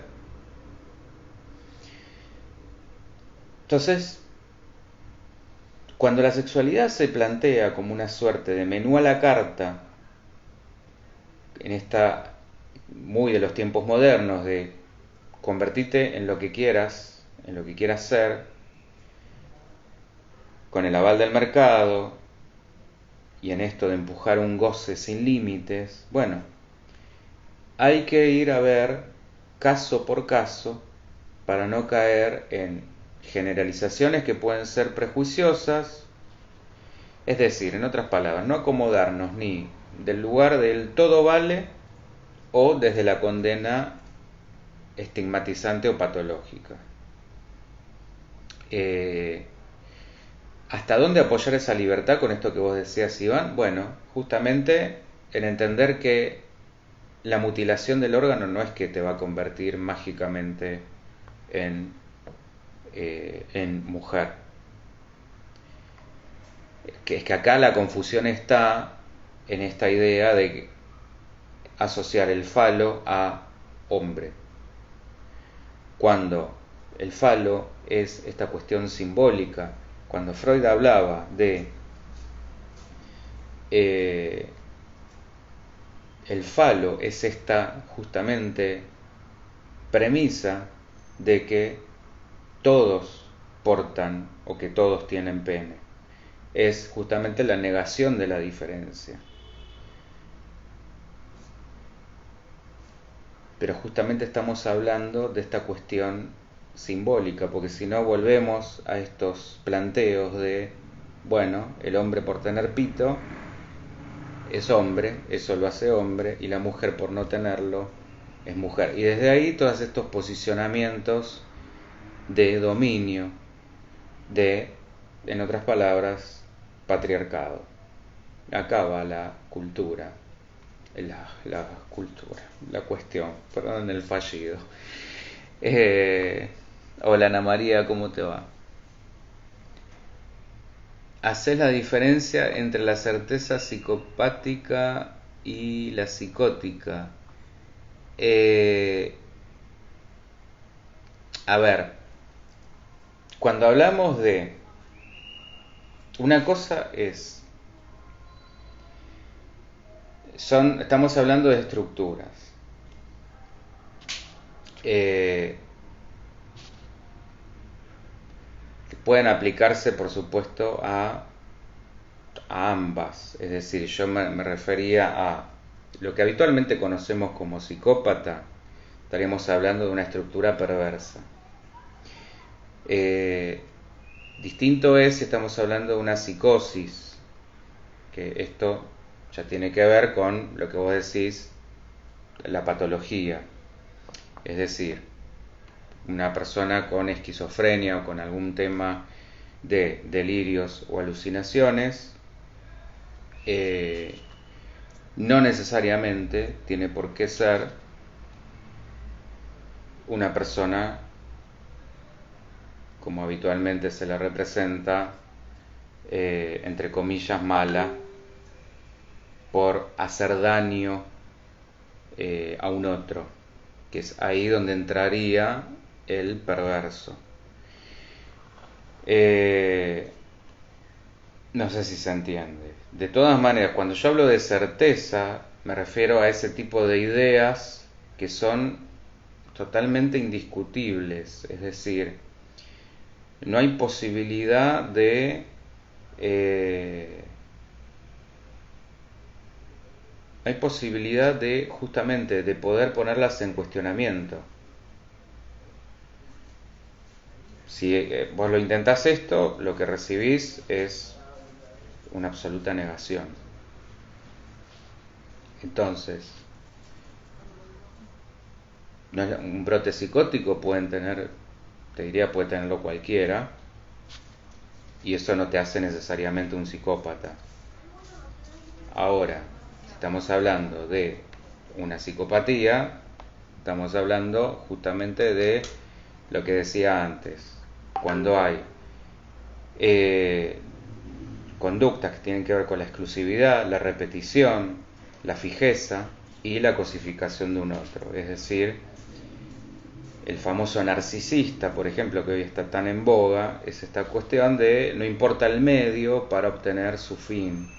Entonces, cuando la sexualidad se plantea como una suerte de menú a la carta, en esta muy de los tiempos modernos, de convertirte en lo que quieras ser, con el aval del mercado, y en esto de empujar un goce sin límites, bueno, hay que ir a ver caso por caso para no caer en generalizaciones que pueden ser prejuiciosas, es decir, en otras palabras, no acomodarnos ni del lugar del todo vale o desde la condena estigmatizante o patológica. ¿Hasta dónde apoyar esa libertad con esto que vos decías, Iván? Bueno, justamente en entender que la mutilación del órgano no es que te va a convertir mágicamente en mujer. Que es que acá la confusión está en esta idea de asociar el falo a hombre, cuando el falo es esta cuestión simbólica. Cuando Freud hablaba de el falo, es esta justamente premisa de que todos portan o que todos tienen pene. Es justamente la negación de la diferencia. Pero justamente estamos hablando de esta cuestión simbólica, porque si no volvemos a estos planteos de, bueno, el hombre por tener pito es hombre, eso lo hace hombre, y la mujer por no tenerlo es mujer. Y desde ahí todos estos posicionamientos de dominio, de, en otras palabras, patriarcado. Acá va la cultura, la cuestión, perdón el fallido. Hola Ana María, ¿cómo te va? ¿Haces la diferencia entre la certeza psicopática y la psicótica? Eh, a ver, cuando hablamos de una cosa estamos hablando de estructuras. Que pueden aplicarse, por supuesto, a ambas. Es decir, yo me refería a lo que habitualmente conocemos como psicópata. Estaríamos hablando de una estructura perversa. Distinto es si estamos hablando de una psicosis, que esto ya tiene que ver con lo que vos decís, la patología. Es decir, una persona con esquizofrenia o con algún tema de delirios o alucinaciones, no necesariamente tiene por qué ser una persona como habitualmente se la representa, entre comillas, mala, por hacer daño a un otro, que es ahí donde entraría el perverso. No sé si se entiende. De todas maneras, cuando yo hablo de certeza, me refiero a ese tipo de ideas que son totalmente indiscutibles, es decir, no hay posibilidad de hay posibilidad de justamente de poder ponerlas en cuestionamiento. Si vos lo intentás esto, lo que recibís es una absoluta negación. Entonces, un brote psicótico pueden tener, te diría, puede tenerlo cualquiera, y eso no te hace necesariamente un psicópata. Ahora, si estamos hablando de una psicopatía, estamos hablando justamente de lo que decía antes, cuando hay conductas que tienen que ver con la exclusividad, la repetición, la fijeza y la cosificación de un otro. Es decir, el famoso narcisista, por ejemplo, que hoy está tan en boga, es esta cuestión de no importa el medio para obtener su fin.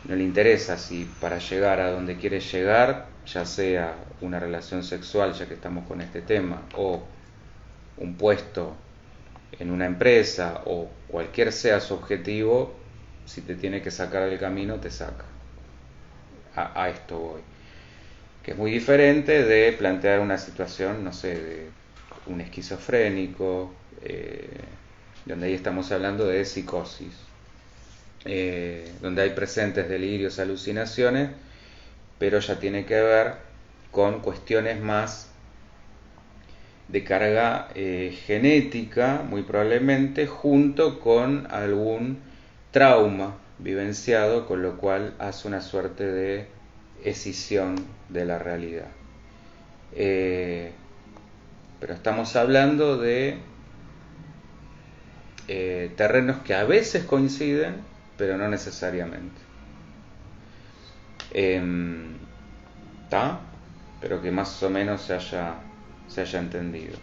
No le interesa si para llegar a donde quiere llegar, ya sea una relación sexual, ya que estamos con este tema, o un puesto en una empresa, o cualquier sea su objetivo, si te tiene que sacar del camino, te saca. A esto voy. Que es muy diferente de plantear una situación, no sé, de un esquizofrénico, donde ahí estamos hablando de psicosis, donde hay presentes delirios, alucinaciones, pero ya tiene que ver con cuestiones más de carga genética, muy probablemente, junto con algún trauma vivenciado, con lo cual hace una suerte de escisión de la realidad. Pero estamos hablando de terrenos que a veces coinciden, pero no necesariamente. ¿Está? Pero que más o menos se haya entendido.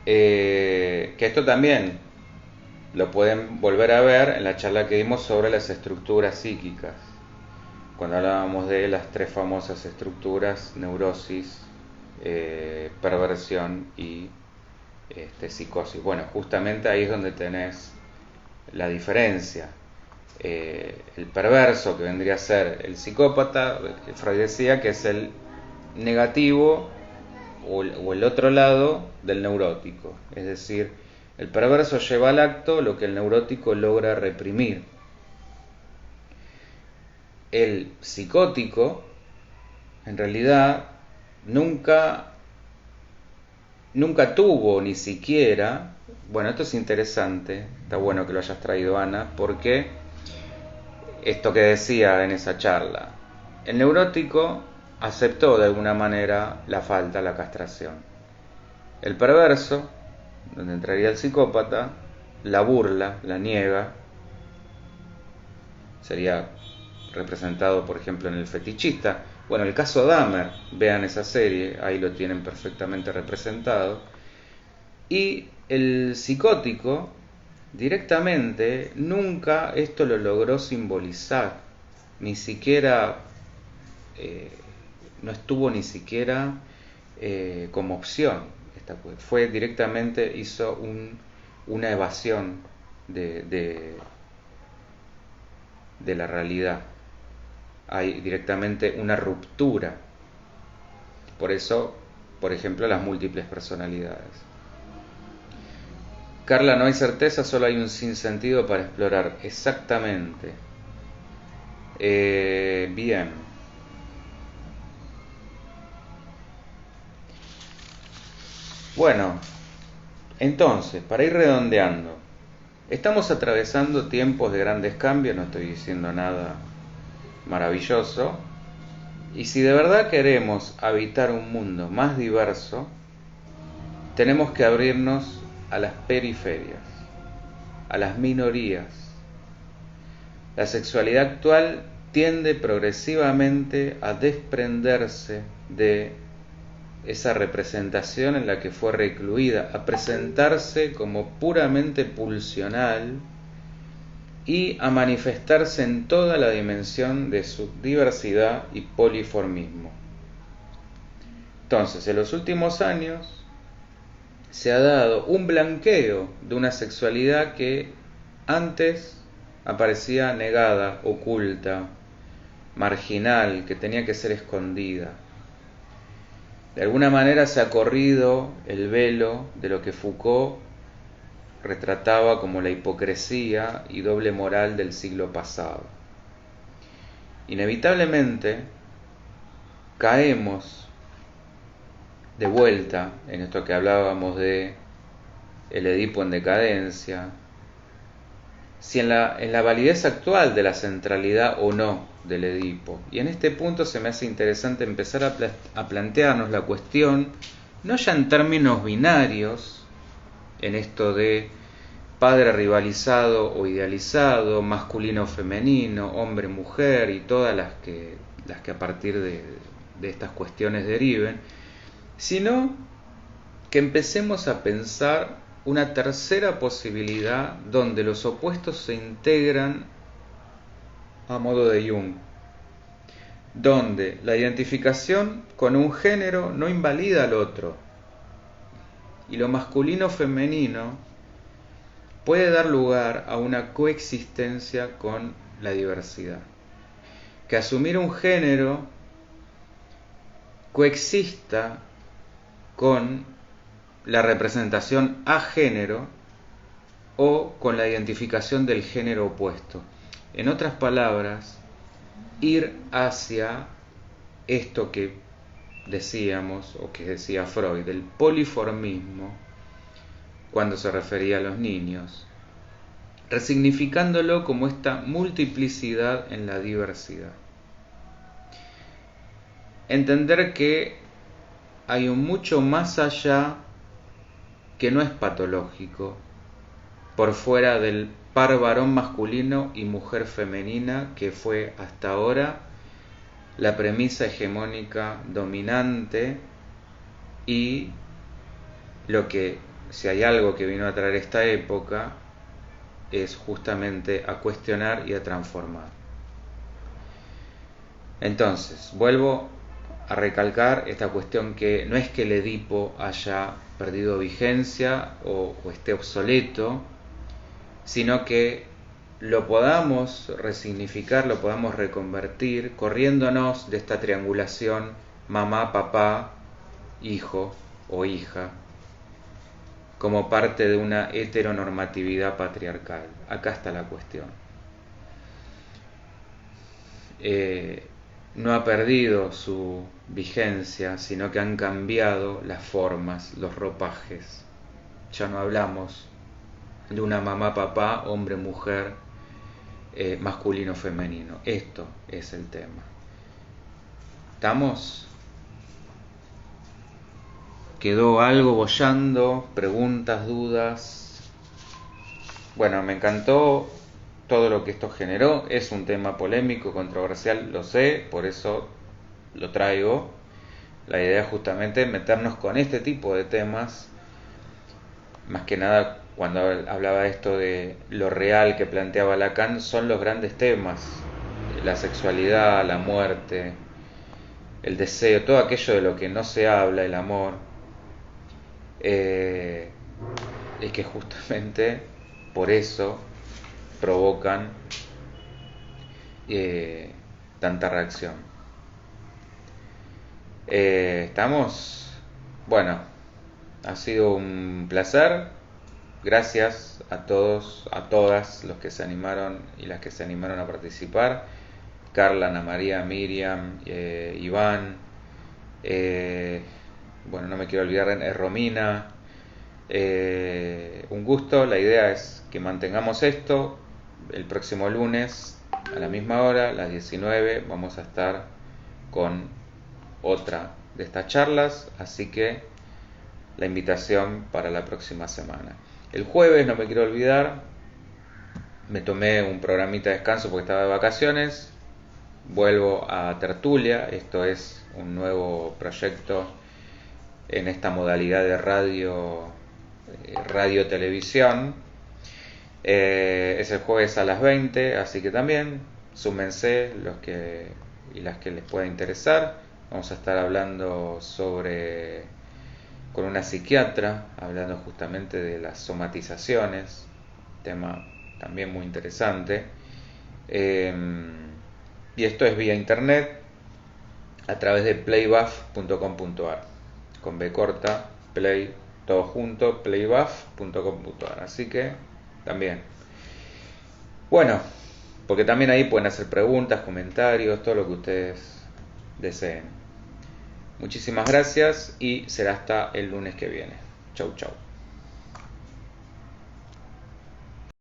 Que esto también lo pueden volver a ver en la charla que dimos sobre las estructuras psíquicas, cuando hablábamos de las tres famosas estructuras: neurosis, perversión y psicosis. Bueno, justamente ahí es donde tenés la diferencia. El perverso, que vendría a ser el psicópata, Freud decía que es el negativo o el otro lado del neurótico. Es decir, el perverso lleva al acto lo que el neurótico logra reprimir. El psicótico, en realidad, nunca tuvo ni siquiera, bueno, esto es interesante, está bueno que lo hayas traído, Ana, porque esto que decía en esa charla, el neurótico aceptó de alguna manera la falta, la castración. El perverso, donde entraría el psicópata, la burla, la niega, sería representado por ejemplo en el fetichista. Bueno, el caso Dahmer, vean esa serie, ahí lo tienen perfectamente representado. Y el psicótico directamente nunca esto lo logró simbolizar, ni siquiera no estuvo ni siquiera como opción. Fue directamente, hizo una evasión de la realidad. Hay directamente una ruptura. Por eso, por ejemplo, las múltiples personalidades. Carla, no hay certeza, solo hay un sinsentido para explorar. Exactamente. Bien. Bueno, entonces, para ir redondeando, estamos atravesando tiempos de grandes cambios, no estoy diciendo nada maravilloso, y si de verdad queremos habitar un mundo más diverso, tenemos que abrirnos a las periferias, a las minorías. La sexualidad actual tiende progresivamente a desprenderse de esa representación en la que fue recluida, a presentarse como puramente pulsional y a manifestarse en toda la dimensión de su diversidad y poliformismo. Entonces, en los últimos años se ha dado un blanqueo de una sexualidad que antes aparecía negada, oculta, marginal, que tenía que ser escondida. De alguna manera se ha corrido el velo de lo que Foucault retrataba como la hipocresía y doble moral del siglo pasado. Inevitablemente caemos de vuelta en esto que hablábamos de el Edipo en decadencia, si en la validez actual de la centralidad o no del Edipo. Y en este punto se me hace interesante empezar a plantearnos la cuestión, no ya en términos binarios, en esto de padre rivalizado o idealizado, masculino o femenino, hombre mujer y todas las que a partir de estas cuestiones deriven, sino que empecemos a pensar una tercera posibilidad donde los opuestos se integran a modo de Jung, donde la identificación con un género no invalida al otro y lo masculino o femenino puede dar lugar a una coexistencia con la diversidad, que asumir un género coexista con la representación a género o con la identificación del género opuesto. En otras palabras, ir hacia esto que decíamos, o que decía Freud, el poliformismo, cuando se refería a los niños, resignificándolo como esta multiplicidad en la diversidad. Entender que hay un mucho más allá que no es patológico, por fuera del par varón masculino y mujer femenina, que fue hasta ahora la premisa hegemónica dominante, y lo que, si hay algo que vino a traer esta época, es justamente a cuestionar y a transformar. Entonces, vuelvo a recalcar esta cuestión, que no es que el Edipo haya perdido vigencia o esté obsoleto, sino que lo podamos resignificar, lo podamos reconvertir, corriéndonos de esta triangulación mamá, papá, hijo o hija, como parte de una heteronormatividad patriarcal. Acá está la cuestión. No ha perdido su vigencia, sino que han cambiado las formas, los ropajes. Ya no hablamos de una mamá, papá, hombre, mujer, masculino, femenino. Esto es el tema. ¿Estamos? ¿Quedó algo boyando? ¿Preguntas, dudas? Bueno, me encantó todo lo que esto generó. Es un tema polémico, controversial, lo sé, por eso lo traigo. La idea es justamente meternos con este tipo de temas, más que nada cuando hablaba esto de lo real que planteaba Lacan, son los grandes temas: la sexualidad, la muerte, el deseo, todo aquello de lo que no se habla, el amor, y que justamente por eso provocan tanta reacción. ¿Estamos? Bueno, ha sido un placer. Gracias a todos, a todas los que se animaron y las que se animaron a participar. Carla, Ana María, Miriam, Iván, bueno, no me quiero olvidar, Romina. Un gusto. La idea es que mantengamos esto. El próximo lunes a la misma hora, las 19, vamos a estar con otra de estas charlas, así que la invitación para la próxima semana. El jueves, no me quiero olvidar, me tomé un programita de descanso porque estaba de vacaciones. Vuelvo a Tertulia. Esto es un nuevo proyecto en esta modalidad de radio-televisión. Es el jueves a las 20, así que también súmense los que y las que les pueda interesar. Vamos a estar hablando con una psiquiatra, hablando justamente de las somatizaciones, tema también muy interesante. Y esto es vía internet a través de playbuf.com.ar, con B corta, play, todo junto, playbuf.com.ar. Así que también. Bueno, porque también ahí pueden hacer preguntas, comentarios, todo lo que ustedes deseen. Muchísimas gracias y será hasta el lunes que viene. Chau, chau.